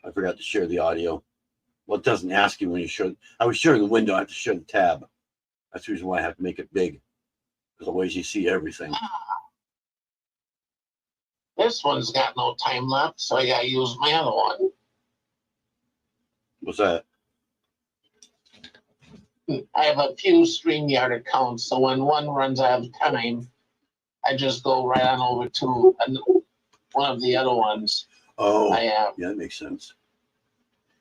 A: I forgot to share the audio. Well, it doesn't ask you when you show. I was sharing the window. I have to share the tab. That's the reason why I have to make it big, because otherwise you see everything.
C: This one's got no time left, so I gotta use my other one.
A: What's that?
C: I have a few StreamYard accounts, so when one runs out of time, I just go right on over to one of the other ones.
A: Oh,
C: I have.
A: yeah, that makes sense.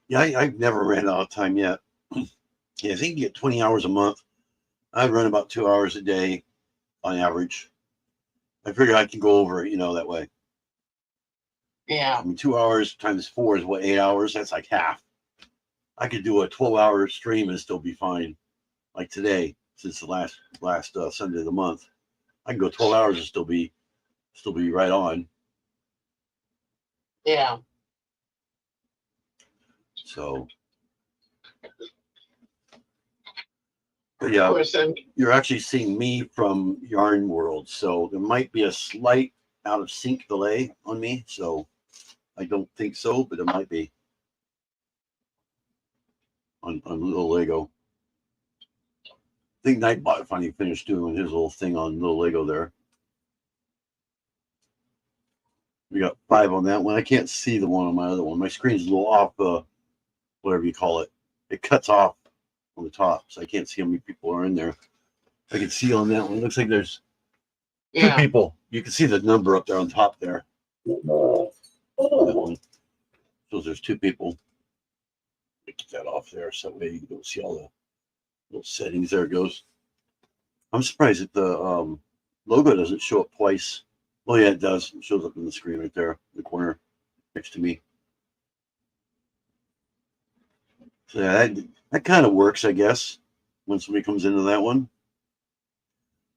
A: Yeah, I've never ran out of time yet. Yeah, I think you get 20 hours a month. I run about 2 hours a day on average. I figure I can go over it, that way.
C: Yeah.
A: I mean, 2 hours times 4 is what, 8 hours? That's like half. I could do a 12-hour stream and still be fine. Like today, since the last Sunday of the month, I can go 12 hours and still be right on.
C: Yeah.
A: So, but yeah,
C: Of course,
A: you're actually seeing me from Yarn World, so there might be a slight out of sync delay on me. So I don't think so, but it might be on Little Lego. I think Nightbot finally finished doing his little thing on Little Lego there. We got 5 on that one. I can't see the one on my other one. My screen's a little off, whatever you call it. It cuts off on the top, so I can't see how many people are in there. I can see on that one. It looks like there's 2 people. You can see the number up there on top there. That one. So there's 2 people. Get that off there so that way you don't see all the little settings. There it goes. I'm surprised that the logo doesn't show up twice. Oh yeah, it does. It shows up in the screen right there in the corner next to me. So yeah, that kind of works, I guess, when somebody comes into that one.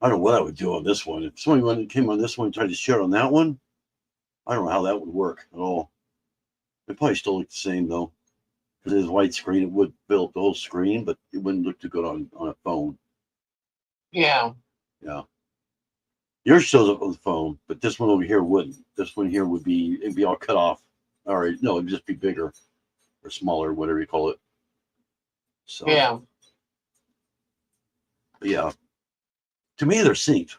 A: I don't know what I would do on this one. If somebody came on this one and tried to share on that one, I don't know how that would work at all. It probably still look the same though. Because it is widescreen, it would fill up the whole screen, but it wouldn't look too good on a phone.
C: Yeah.
A: Yeah. Yours shows up on the phone, but this one over here wouldn't. This one here it'd be all cut off. All right, no, it'd just be bigger or smaller, whatever you call it. So
C: Yeah.
A: But yeah. To me, they're synced.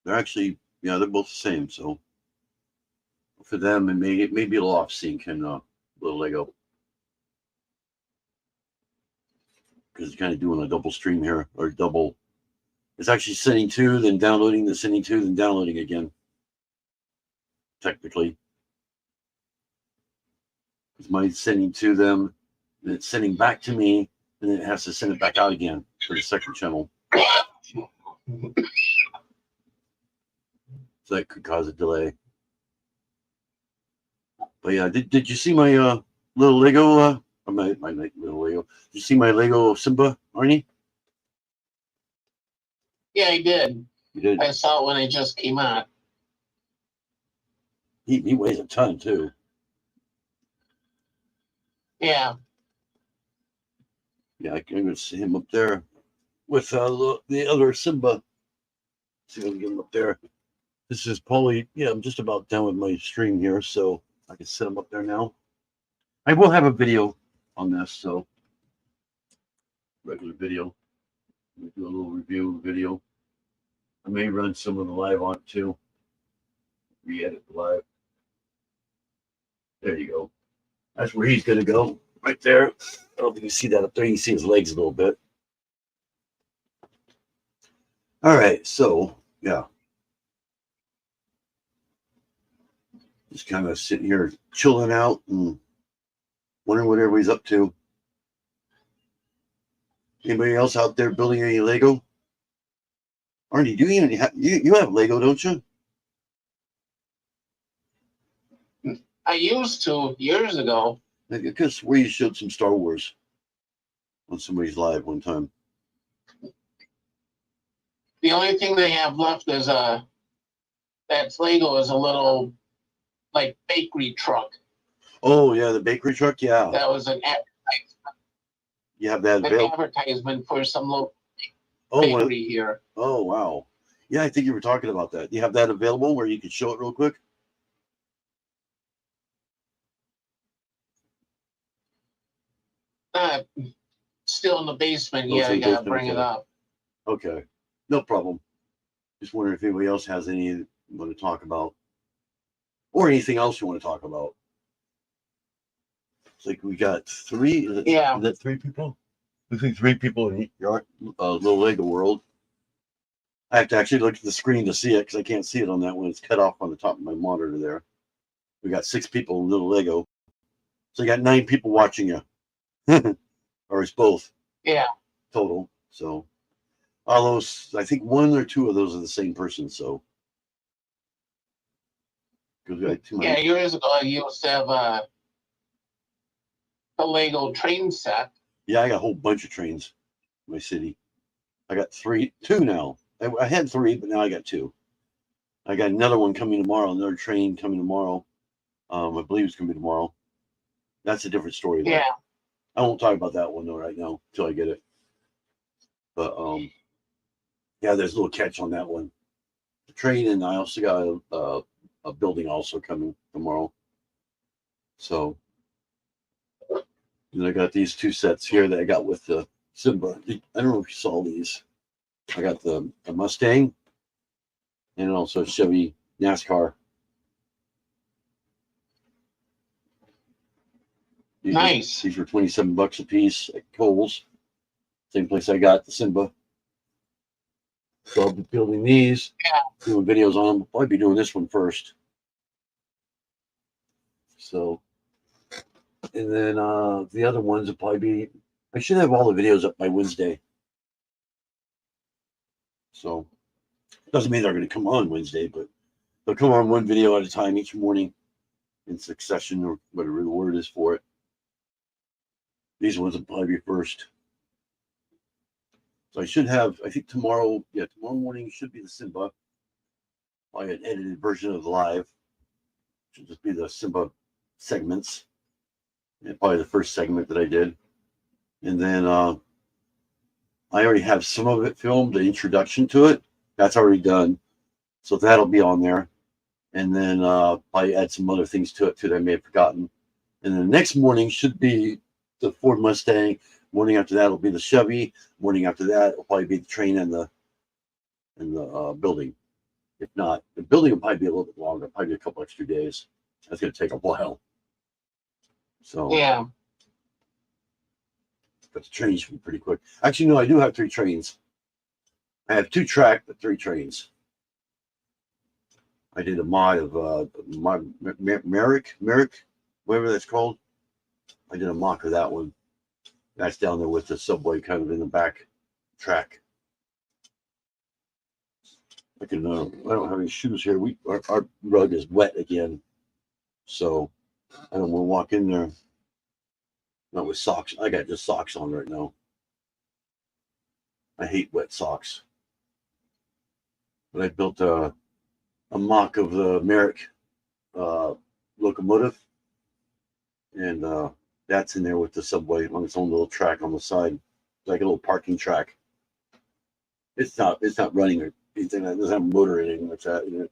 A: They're actually, they're both the same. So for them, it may be a little off sync in Little Lego. Because it's kind of doing a double stream here, or double. It's actually sending 2, then downloading, then sending 2, then downloading again. Technically. It's my sending to them, then it's sending back to me, and then it has to send it back out again for the second channel. So that could cause a delay. But yeah, did you see my little Lego? My little Lego. Did you see my Lego Simba, Arnie?
C: Yeah, I did.
A: You did.
C: I saw it when it just came out.
A: He weighs a ton too.
C: Yeah.
A: Yeah, I can see him up there with the other Simba. See if I can get him up there. This is probably, I'm just about done with my stream here, so I can set him up there now. I will have a video on this, so regular video. We'll do a little review video. I may run some of the live on it too. Re-edit the live. There you go. That's where he's gonna go. Right there. I don't know if you can see that up there. You can see his legs a little bit. All right, so yeah. Just kind of sitting here chilling out and wondering what everybody's up to. Anybody else out there building any Lego? Arnie, do you even you have Lego, don't you?
C: I used to years ago.
A: I guess where you showed some Star Wars on somebody's live one time.
C: The only thing they have left is that's Lego is a little like bakery truck.
A: Oh yeah, the bakery truck. Yeah,
C: That was
A: you have that
C: an
A: available.
C: advertisement for some little
A: Oh,
C: bakery here.
A: oh wow. Yeah, I think you were talking about that. You have that available where you can show it real quick.
C: Still in the basement.
A: Oh, it's
C: Yeah,
A: in
C: I
A: the
C: gotta
A: basement,
C: bring it
A: okay.
C: up.
A: Okay, no problem. Just wondering if anybody else has any you want to talk about, or anything else you want to talk about. It's like we got three.
C: Yeah.
A: Is that three people? I think three people in your little Lego world. I have to actually look at the screen to see it because I can't see it on that one. It's cut off on the top of my monitor there. We got 6 people in little Lego. So you got 9 people watching you. Or it's both.
C: Yeah.
A: Total. So all those, I think 1 or 2 of those are the same person. So because we got 2
C: Yeah, years ago I used to have a Lego train set.
A: Yeah, I got a whole bunch of trains in my city. I got 2 now. I had 3, but now I got 2. I got another one coming tomorrow, another train coming tomorrow. I believe it's gonna be tomorrow. That's a different story though.
C: Yeah.
A: I won't talk about that one though right now until I get it. But yeah, there's a little catch on that one. The train, and I also got a building also coming tomorrow. So and I got these 2 sets here that I got with the Simba. I don't know if you saw these. I got the Mustang and also a Chevy NASCAR.
C: Nice.
A: These were $27 a piece at Kohl's. Same place I got the Simba. So I'll be building these, doing videos on them. I'll probably be doing this one first. So, and then the other ones will probably be, I should have all the videos up by Wednesday. So, doesn't mean they're going to come on Wednesday, but they'll come on one video at a time each morning in succession, or whatever the word is for it. These ones will probably be first. So I should have, I think tomorrow morning should be the Simba. Probably an edited version of the live. Should just be the Simba segments. And probably the first segment that I did. And then I already have some of it filmed, the introduction to it. That's already done. So that'll be on there. And then probably add some other things to it too that I may have forgotten. And the next morning should be the Ford Mustang. Morning after that will be the Chevy. Morning after that will probably be the train and the building. If not, the building will probably be a little bit longer, probably a couple extra days. That's going to take a while. So
C: Yeah.
A: but the trains should be pretty quick. Actually, no, I do have 3 trains. I have 2 track, but 3 trains. I did a mod of Merrick, whatever that's called. I did a mock of that one. That's down there with the subway kind of in the back track. I can. I don't have any shoes here. Our rug is wet again, so I don't want to walk in there. Not with socks. I got just socks on right now. I hate wet socks. But I built a mock of the Merrick locomotive, and that's in there with the subway on its own little track on the side, like a little parking track. It's not running or anything. It doesn't have a motor or anything like that in it.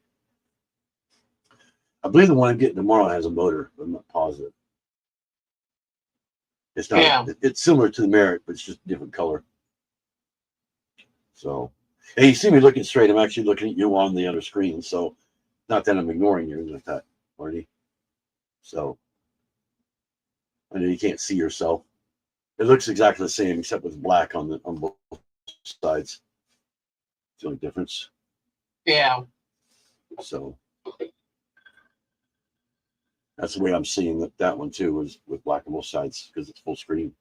A: I believe the one I'm getting tomorrow has a motor, but I'm not positive. It's not.
C: Yeah.
A: It's similar to the Merrick, but it's just a different color. So, hey, you see me looking straight. I'm actually looking at you on the other screen. So, not that I'm ignoring you like that, Marty. So, I know you can't see yourself. It looks exactly the same, except with black on both sides. It's the only difference.
C: Yeah.
A: So that's the way I'm seeing that one too, is with black on both sides because it's full screen.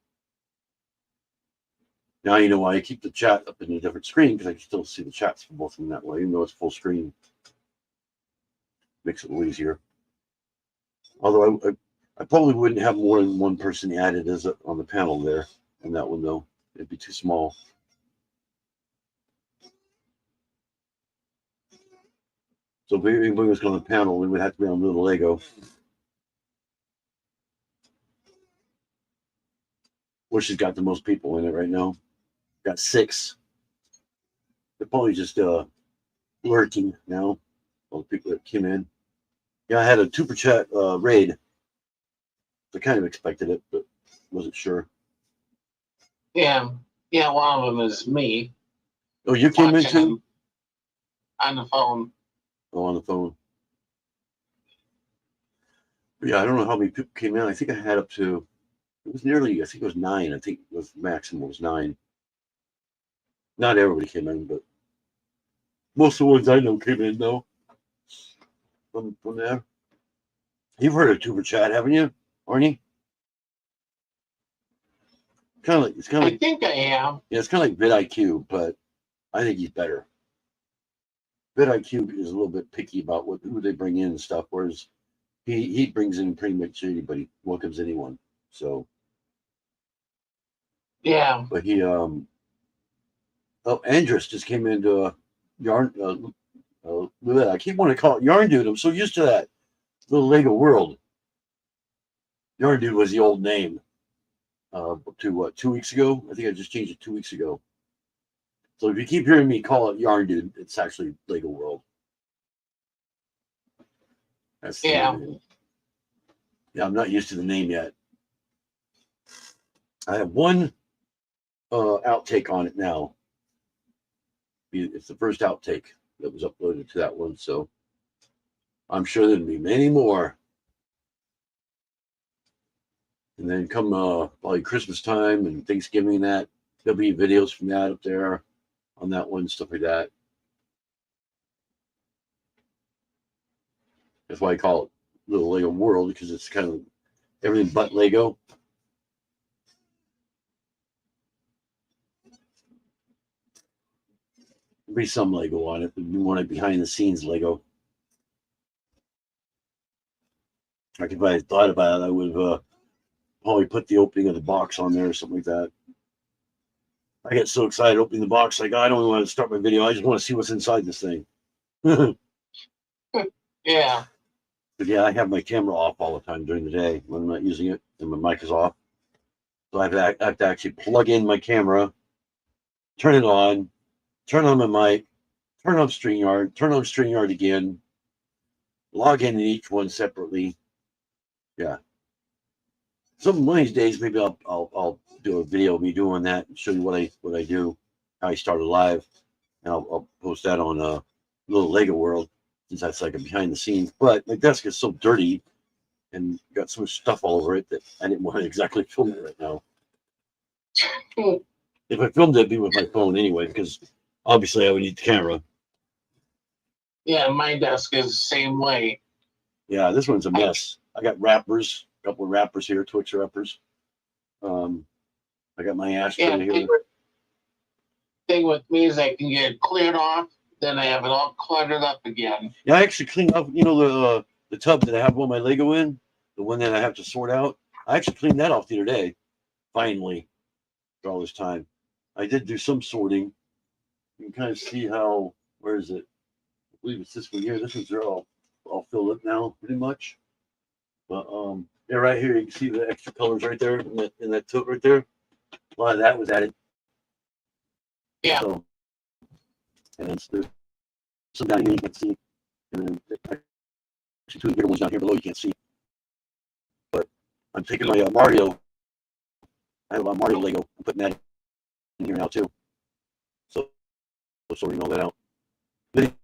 A: Now you know why I keep the chat up in a different screen, because I can still see the chats from both of them that way, even though it's full screen. Makes it a little easier. Although I probably wouldn't have more than one person added as on the panel there on that one, though. It'd be too small. So if anybody was on the panel, we would have to be on Little Lego. Which has got the most people in it right now. Got 6. They're probably just lurking now. All the people that came in. Yeah, I had a super chat raid. I kind of expected it, but wasn't sure.
C: Yeah, one of them is me.
A: Oh, you came in
C: watching
A: too?
C: them on the phone.
A: Oh, on the phone. But yeah, I don't know how many people came in. I think I had up to, it was nearly, I think it was 9. I think it was maximum was 9. Not everybody came in, but most of the ones I know came in though. From there. You've heard of Tuber Chat, haven't you, Arnie? It's kind of
C: I
A: like,
C: think I am.
A: yeah, it's kind of like vidIQ, but I think he's better. vidIQ is a little bit picky about who they bring in and stuff, whereas he brings in pretty much anybody, welcomes anyone. So
C: Yeah.
A: but he Andrus just came into Yarn I keep wanting to call it Yarn Dude. I'm so used to that. Little Lego World. Yarn Dude was the old name. To what, 2 weeks ago? I think I just changed it 2 weeks ago. So if you keep hearing me call it Yarn Dude, it's actually Lego World. That's
C: Yeah.
A: Yeah, I'm not used to the name yet. I have one outtake on it now. It's the first outtake that was uploaded to that one, so I'm sure there'll be many more. And then come probably Christmas time and Thanksgiving, that there'll be videos from that up there on that one, stuff like that. That's why I call it Little Lego World, because it's kind of everything but Lego. There'll be some Lego on it, but we want it behind the scenes Lego. Like if I had thought about it, I would have probably put the opening of the box on there or something like that. I get so excited opening the box, like I don't even want to start my video. I just want to see what's inside this thing.
C: Yeah.
A: But yeah, I have my camera off all the time during the day when I'm not using it, and my mic is off. So I have to actually plug in my camera, turn it on, turn on my mic, turn on StreamYard again, log in each one separately. Yeah. Some one of these days, maybe I'll do a video of me doing that and show you what I do, how I started live, and I'll post that on Little Lego World, since that's like a behind the scenes. But my desk is so dirty and got so much stuff all over it that I didn't want to exactly film it right now. If I filmed it, it'd be with my phone anyway, because obviously I would need the camera.
C: Yeah, my desk is the same way.
A: Yeah, this one's a mess. I got wrappers, a couple of wrappers here, Twix wrappers. I got my ashtray here.
C: Thing with me is I can get it cleared off, then I have it all cluttered up again.
A: Yeah, I actually cleaned up, the tub that I have all my Lego in, the one that I have to sort out. I actually cleaned that off the other day, finally, after all this time. I did do some sorting. You can kind of see how, where is it? I believe it's this one here. This one's all filled up now, pretty much. But yeah, right here you can see the extra colors right there in that tub right there. A lot of that was added.
C: Yeah.
A: So, and there's some down here you can see, and then actually 2 bigger ones down here below you can't see. But I'm taking my Mario. I have a Mario Lego. I'm putting that in here now too. So sorting all that out. Lydia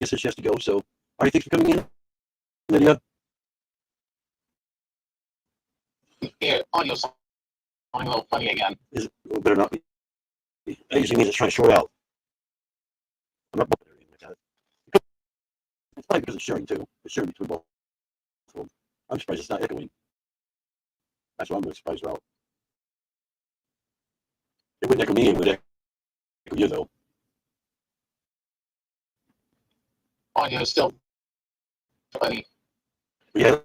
A: says she has to go. So, all right, thanks for coming in, Lydia.
C: Yeah, audio's sounding a little funny again.
A: Is it better not be? I usually mean it's trying to short out. I'm not bumping or anything like that. It's probably because it's sharing too. It's sharing between both of them. I'm surprised it's not echoing. That's what I'm really surprised about. It wouldn't echo me, it would echo you though.
C: Oh, yeah, it's still funny.
A: But yeah,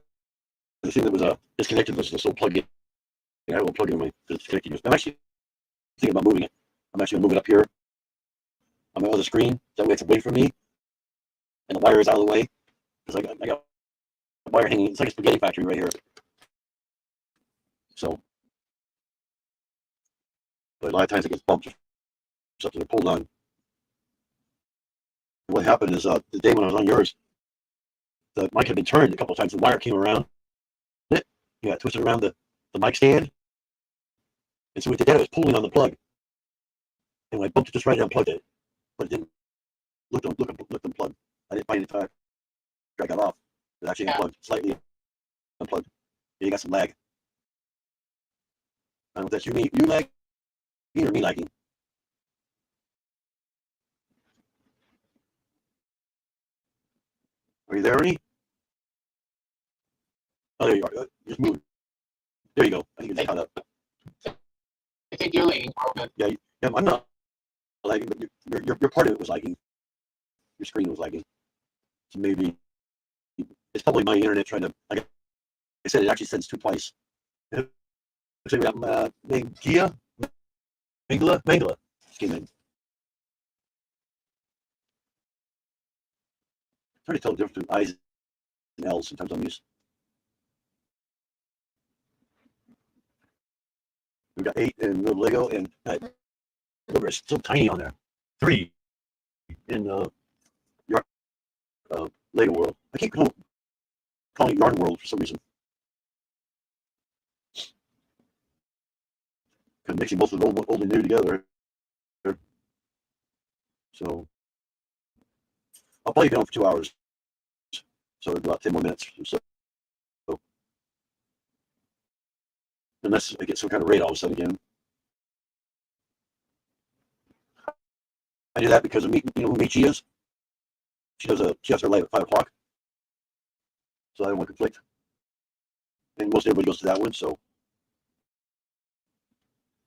A: the thing that was disconnected was this little plug-in. I had a little plug-in on my disconnected. I'm actually thinking about moving it. I'm actually gonna move it up here on my other screen. That way it's away from me, and the wire is out of the way. Because I got a wire hanging. It's like a spaghetti factory right here. So, but a lot of times it gets bumped or something or pulled on. What happened is the day when I was on yours, the mic had been turned a couple of times. The wire came around it. Yeah, it twisted around the mic stand. And so what it did, it was pulling on the plug. And when I bumped it just right, I unplugged it. But it didn't look unplugged. I didn't find it until I got off. It actually unplugged, slightly unplugged. Yeah, you got some lag. I don't know if that's you lagging or me lagging. Are you there, Ernie? Oh, there you are. Just move. There you go. I think it's caught up.
C: I think you're lagging.
A: Yeah, I'm not lagging, but your part of it was lagging. Your screen was lagging. So maybe it's probably my internet trying to, like I said, it actually sends two twice. So we got Mangala just came in. It's hard to tell the difference between I's and L's sometimes on these. We got 8 in little Lego, and it's so tiny on there. 3 in your Lego World. I keep calling it Yarn World for some reason. Kind of mixing both of the old and new together. So I'll probably be on for 2 hours. So about 10 more minutes or so. Unless I get some kind of raid all of a sudden again. I do that because of you know who Michi is? She has her live at 5 o'clock. So I don't want conflict. And most everybody goes to that one, so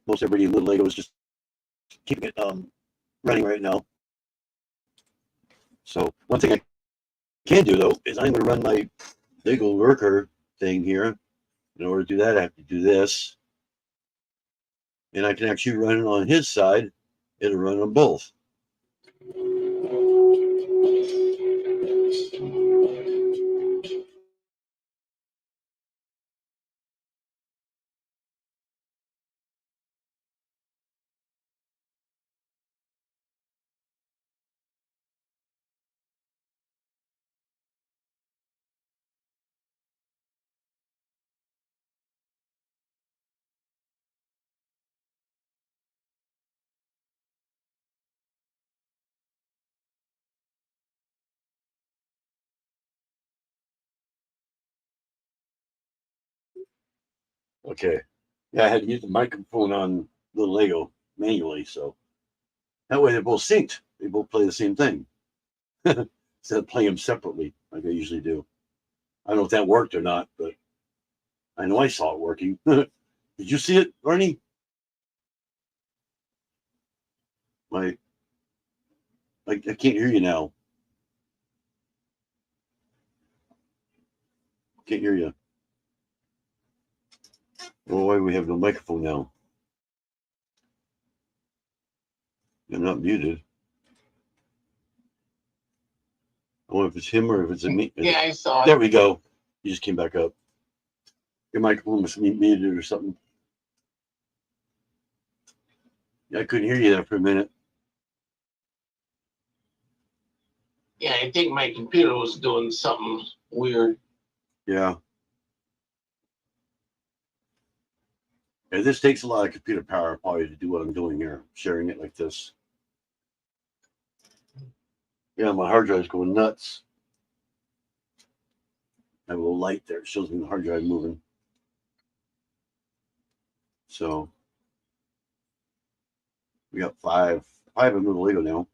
A: most everybody in Little Lego is just keeping it running right now. So one thing I can do though is I'm going to run my Lego Lurker thing here. In order to do that, I have to do this, and I can actually run it on his side. It'll run on both. Okay. Yeah, I had to use the microphone on Little Lego manually, so that way they're both synced. They both play the same thing instead of playing them separately like I usually do. I don't know if that worked or not, but I know I saw it working. Did you see it, Arnie? I can't hear you now. Can't hear you. Well, why do we have no microphone now? I'm not muted. I wonder if it's him or if it's me.
C: Yeah, I saw it.
A: There we go. You just came back up. Your microphone must be muted or something. Yeah, I couldn't hear you there for a minute.
C: Yeah, I think my computer was doing something weird.
A: Yeah. Yeah, this takes a lot of computer power probably to do what I'm doing here, sharing it like this. Yeah, my hard drive's going nuts. I have a little light there. It shows me the hard drive moving. So we got five of Little Lego now.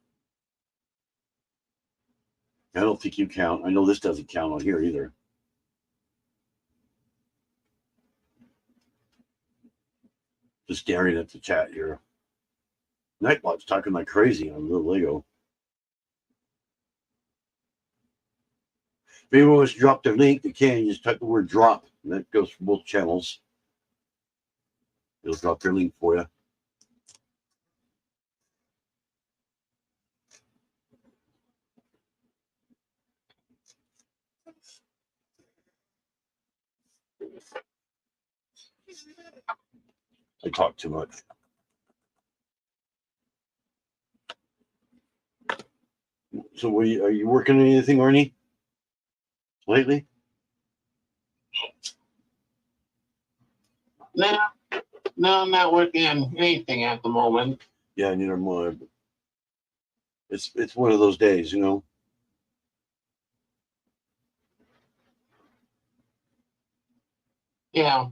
A: I don't think you count. I know this doesn't count on here either. Just staring at the chat here. Nightbot's talking like crazy on the Lego. If anyone wants to drop their link, they can. You just type the word drop, and that goes for both channels. It'll drop their link for you. I talk too much. So, are you working on anything, Arnie? Lately?
C: No, I'm not working on anything at the moment.
A: Yeah, neither am I. But it's one of those days, you know.
C: Yeah.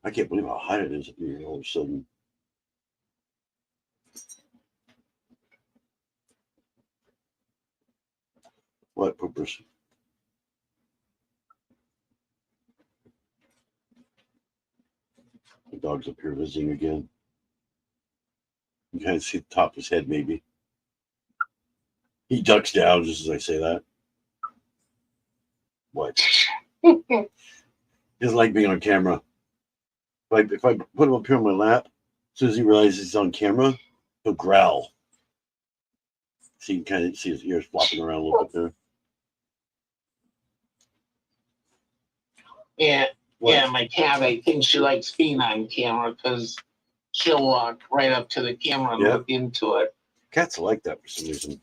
A: I can't believe how hot it is up here all of a sudden. What, poopers? The dog's up here visiting again. You kind of see the top of his head, maybe. He ducks down just as I say that. What? He doesn't like being on camera. If I put him up here on my lap, as soon as he realizes he's on camera, he'll growl. So you can kind of see his ears flopping around a little bit there.
C: Yeah.
A: What?
C: Yeah, my cat, I think she likes being on camera because she'll walk right up to the camera and
A: Yep.
C: look into it.
A: Cats are like that for some reason.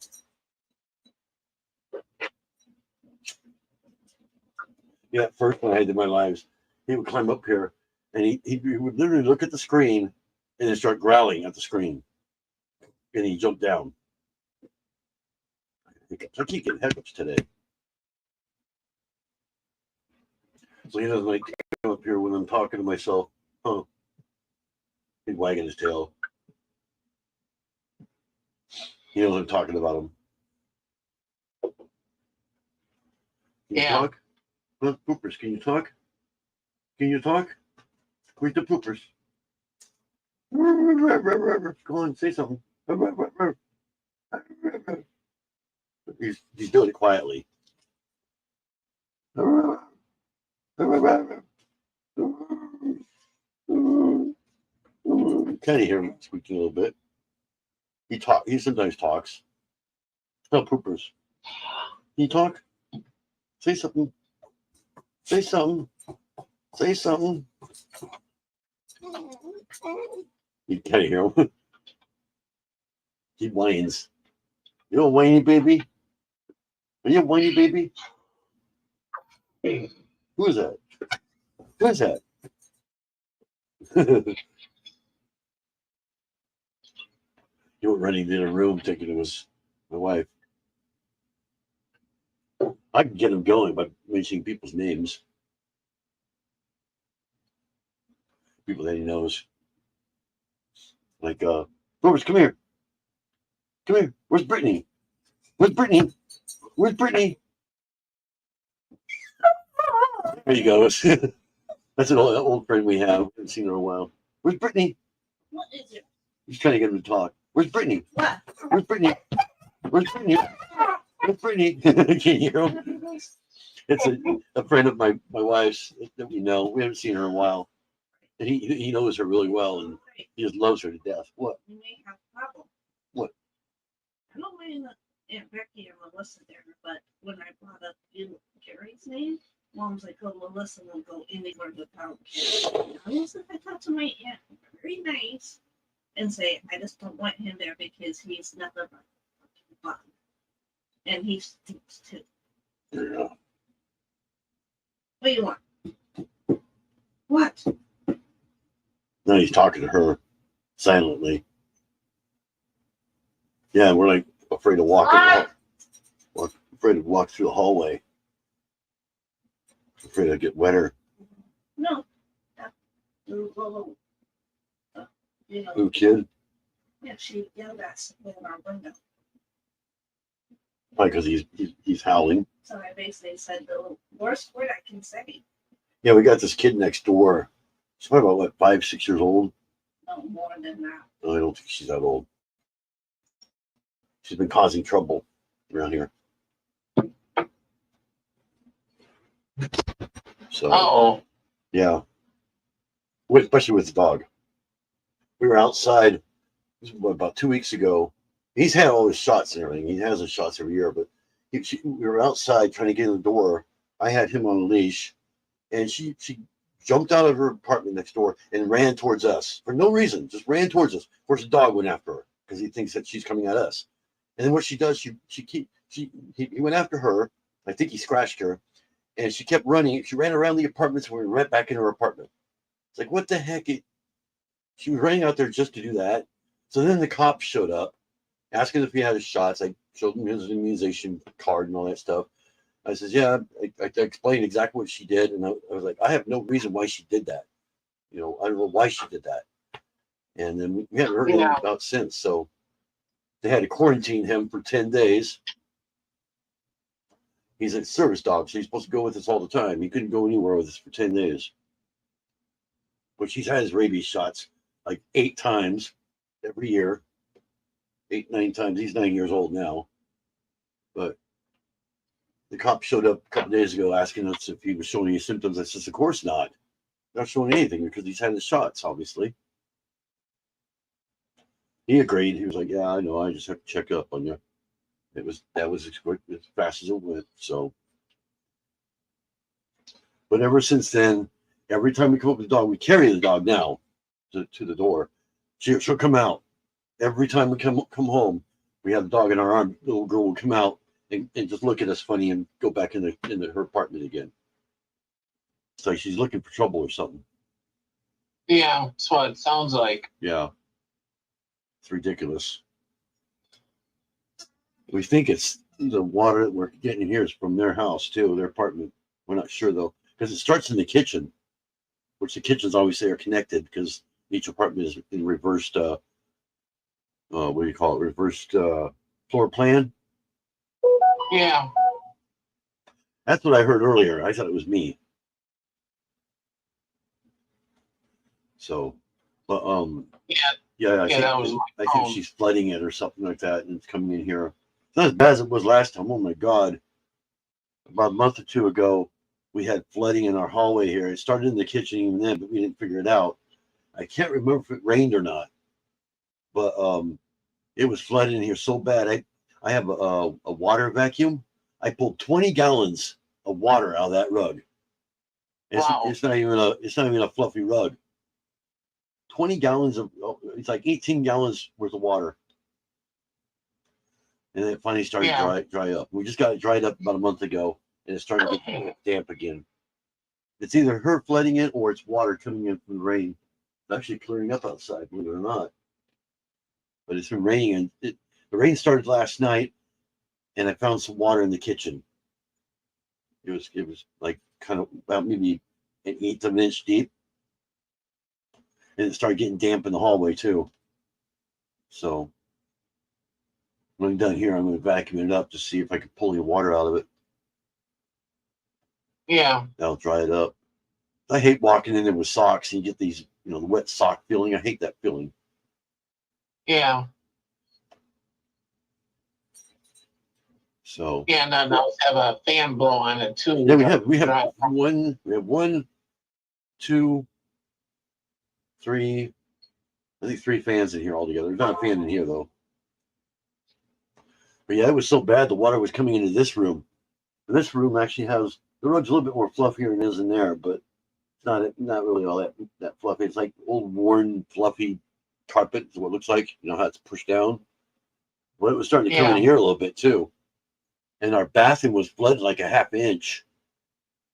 A: Yeah, at first when I had my lives, he would climb up here and he would literally look at the screen and then start growling at the screen. And he jumped down. I keep getting hiccups today. So he doesn't like to come up here when I'm talking to myself. Huh. He's wagging his tail. He knows I'm talking about him. Can you
C: Yeah.
A: talk? Huh, poopers, can you talk? Can you talk? Where's the poopers? Go on, say something. He's doing it quietly. Kind of hear him squeaking a little bit. He sometimes talks. No poopers. Can you talk? Say something. Say something. Say something. You kind of hear him. He whines. You a whiny baby? Are you a whiny baby? Who is that? Who is that? He went running to the room thinking it was my wife. I can get him going by mentioning people's names. People that he knows. Like, Robert, come here. Come here. Where's Brittany? Where's Brittany? Where's Brittany? There you go. That's an old friend we have. Haven't seen her in a while. Where's Brittany?
B: What is it?
A: He's trying to get him to talk. Where's Brittany?
B: What?
A: Where's Brittany? Where's Brittany? Where's Brittany? Can you hear him? It's a friend of my wife's that we know. We haven't seen her in a while. And he knows her really well and he just loves her to death. What?
B: You may have a problem.
A: What?
B: I don't mind Aunt Becky and Melissa there, but when I brought up Gary's name, Mom's like, oh, Melissa will go anywhere without Gary. Unless if I talk to my aunt, very nice, and say, I just don't want him there because he's nothing but fun. And he stinks too.
A: Yeah.
B: What do you want? What?
A: Now he's talking to her silently. Yeah, we're like afraid to walk. We're afraid to walk through the hallway. Afraid to get wetter.
B: No. That little,
A: Little kid.
B: yeah, she yelled at us in our window.
A: Probably because he's howling.
B: So I basically said the worst word I can say.
A: Yeah, we got this kid next door. He's probably about 5, 6 years old.
B: No, more than that.
A: I don't think she's that old. She's been causing trouble around here. So,
C: Oh,
A: yeah. Especially with the dog. We were outside about 2 weeks ago. He's had all his shots and everything. He has his shots every year, but we were outside trying to get in the door. I had him on a leash, and she jumped out of her apartment next door and ran towards us for no reason, just ran towards us. Of course, the dog went after her because he thinks that she's coming at us. And then what she does, he went after her. I think he scratched her, and she kept running. She ran around the apartments and we went back in her apartment. It's like, what the heck? She was running out there just to do that. So then the cops showed up, asking if he had his shots. I showed him his immunization card and all that stuff. I says, yeah, I explained exactly what she did. And I was like, I have no reason why she did that. I don't know why she did that. And then we haven't heard anything about since. So they had to quarantine him for 10 days. He's a service dog, so he's supposed to go with us all the time. He couldn't go anywhere with us for 10 days. But she's had his rabies shots like 8 times every year. 8, 9 times. He's 9 years old now. But the cop showed up a couple days ago asking us if he was showing any symptoms. I says, of course not. Not showing anything because he's had his shots, obviously. He agreed. He was like, yeah, I know. I just have to check up on you. That was as fast as it went. So, but ever since then, every time we come up with the dog, we carry the dog now to the door. She'll come out. Every time we come home, we have the dog in our arm. The little girl will come out and just look at us funny and go back into her apartment again. It's like she's looking for trouble or something.
C: yeah, that's what it sounds like.
A: Yeah. It's ridiculous. We think it's the water that we're getting here is from their house too, their apartment. We're not sure though, because it starts in the kitchen, which the kitchens always say are connected because each apartment is in reversed, what do you call it? Reversed floor plan.
C: Yeah,
A: That's what I heard earlier. I thought it was me. So, but yeah, I think she's flooding it or something like that, and it's coming in here. It's not as bad as it was last time. Oh my God! About a month or two ago, we had flooding in our hallway here. It started in the kitchen even then, but we didn't figure it out. I can't remember if it rained or not, but it was flooding in here so bad. I have a water vacuum. I pulled 20 gallons of water out of that rug. It's not even a fluffy rug. 20 gallons of, it's like 18 gallons worth of water. And then it finally started to dry up. We just got it dried up about a month ago, and it started to get damp again. It's either her flooding it or it's water coming in from the rain. It's actually clearing up outside, believe it or not. But it's been raining, and the rain started last night, and I found some water in the kitchen. It was like kind of about maybe an 1/8 of an inch deep. And it started getting damp in the hallway too. So when I'm done here, I'm going to vacuum it up to see if I can pull any water out of it.
C: Yeah.
A: That'll dry it up. I hate walking in there with socks and you get these, the wet sock feeling. I hate that feeling.
C: Yeah.
A: So
C: yeah, and then I'll have a fan blow on it too.
A: Yeah, we have one, 2, 3. I think 3 fans in here altogether. There's not a fan in here though. But yeah, it was so bad the water was coming into this room. And this room actually has the rug's a little bit more fluffier than it is in there, but it's not really all that fluffy. It's like old worn fluffy carpet is what it looks like. You know how it's pushed down. Well, it was starting to come in here a little bit too. And our bathroom was flooded like a 1/2 inch.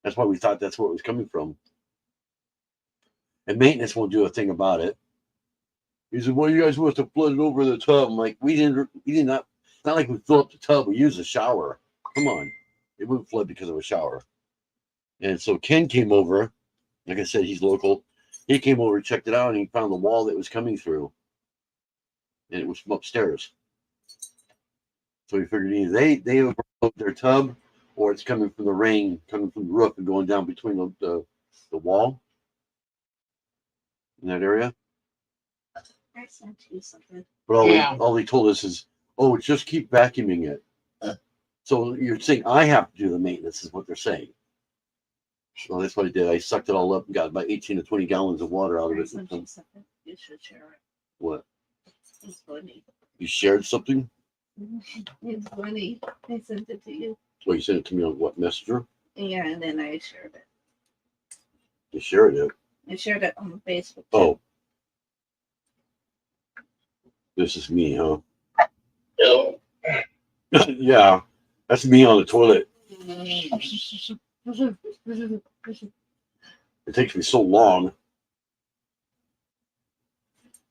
A: That's why we thought that's where it was coming from. And maintenance won't do a thing about it. He said, well, you guys must have flooded over the tub. I'm like, we did not. It's not like we fill up the tub. We use a shower. Come on. It wouldn't flood because of a shower. And so Ken came over. Like I said, he's local. He came over, checked it out, and he found the wall that was coming through. And it was from upstairs. So he figured either they overflowed their tub or it's coming from the rain, coming from the roof and going down between the wall in that area.
B: I sent you something.
A: But all,
C: Yeah.
A: all they told us is, oh, just keep vacuuming it. So you're saying I have to do the maintenance, is what they're saying. So that's what I did. I sucked it all up and got about 18 to 20 gallons of water out of
B: I
A: it.
B: sent you something. You should share it.
A: What?
B: It's funny.
A: You shared something?
B: It's funny. I sent it to you.
A: Well, you sent it to me on what, Messenger?
B: Yeah, and then I shared it.
A: You shared it.
B: I shared it on Facebook. too.
A: Oh. This is me, huh?
C: Oh.
A: Yeah. That's me on the toilet. It takes me so long.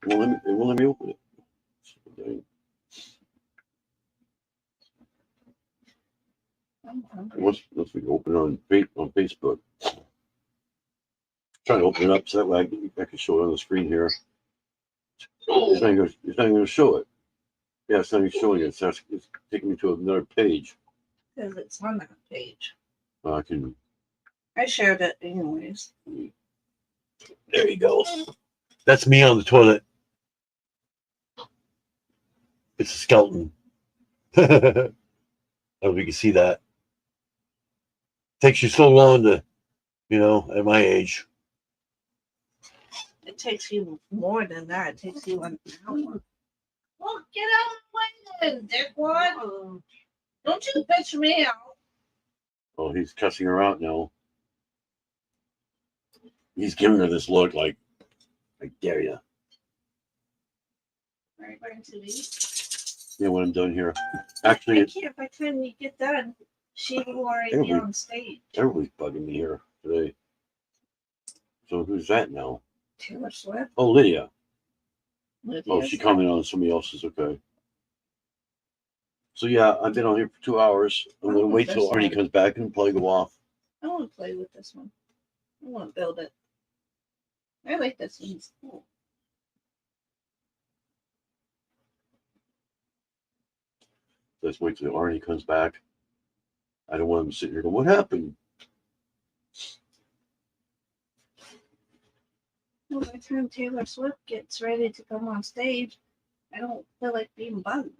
A: It won't let me open it.
B: I'm hungry.
A: Once we open it on Facebook. Trying to open it up so that way I can show it on the screen here. It's not even going to show it. Yeah, it's not even showing it. It's taking me to another page.
B: Because it's on that page.
A: I can.
B: I shared it anyways.
A: There you go. That's me on the toilet. It's a skeleton. I don't know if you can see that. Takes you so long to, at my age.
B: It takes you more than that. It takes you an hour. Well, get out of the way then, dickwad. Don't you bitch me out.
A: Oh, he's cussing her out now. He's giving her this look like, I dare you.
B: Are you going to leave?
A: Yeah, when I'm done here. Actually,
B: I can't. By the time we get done, she will already be
A: Everybody-
B: on stage.
A: everybody's bugging me here today. So who's that now?
B: Taylor Swift.
A: Oh, Lydia.
B: Lydia
A: Oh, she
B: Swift.
A: commented on somebody else's. Okay. So yeah, I've been on here for 2 hours. I'm gonna
B: Oh,
A: wait till
B: that's
A: Arnie
B: fine.
A: comes back and probably go off.
B: I want to play with this one. I want to build it. I like this one. It's cool.
A: Let's wait till Arnie comes back. I don't want him sitting here going, "What happened?"
B: Well, by the time Taylor Swift gets ready to come on stage, I don't feel like being bugged.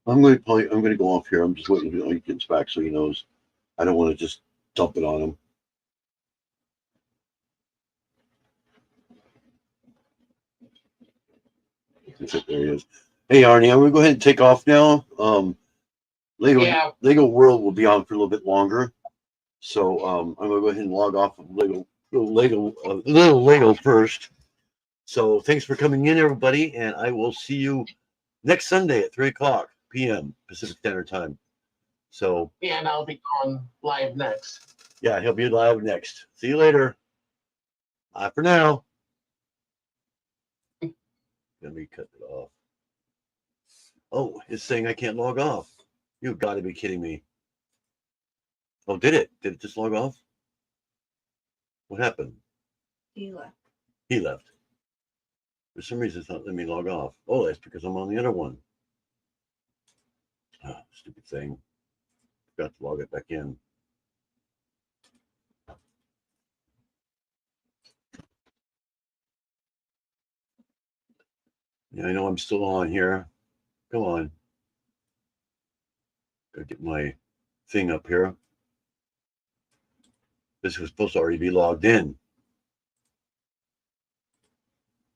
A: I'm gonna go off here. I'm just waiting until he gets back so he knows. I don't want to just dump it on him. That's it, there he is. Hey Arnie, I'm gonna go ahead and take off now. Lego
C: Yeah.
A: Lego World will be on for a little bit longer. So I'm gonna go ahead and log off of little Lego first. So thanks for coming in, everybody, and I will see you next Sunday at 3:00 p.m. Pacific Standard Time. So
C: Yeah, and I'll be going live next.
A: yeah, he'll be live next. See you later. Bye for now. Let me cut it off. Oh, it's saying I can't log off. You've got to be kidding me. Oh, did it? Did it just log off? What happened?
B: He left.
A: He left. For some reason, it's not letting me log off. Oh, that's because I'm on the other one. Ah, stupid thing. Forgot to log it back in. Yeah, I know I'm still on here. Come on. Gotta get my thing up here. This was supposed to already be logged in.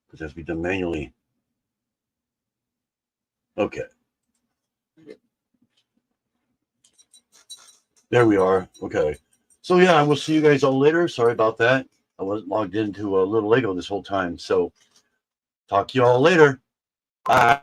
A: Because it has to be done manually. Okay. There we are. Okay. So yeah, I will see you guys all later. Sorry about that. I wasn't logged into a Little Lego this whole time. So talk to you all later. Bye.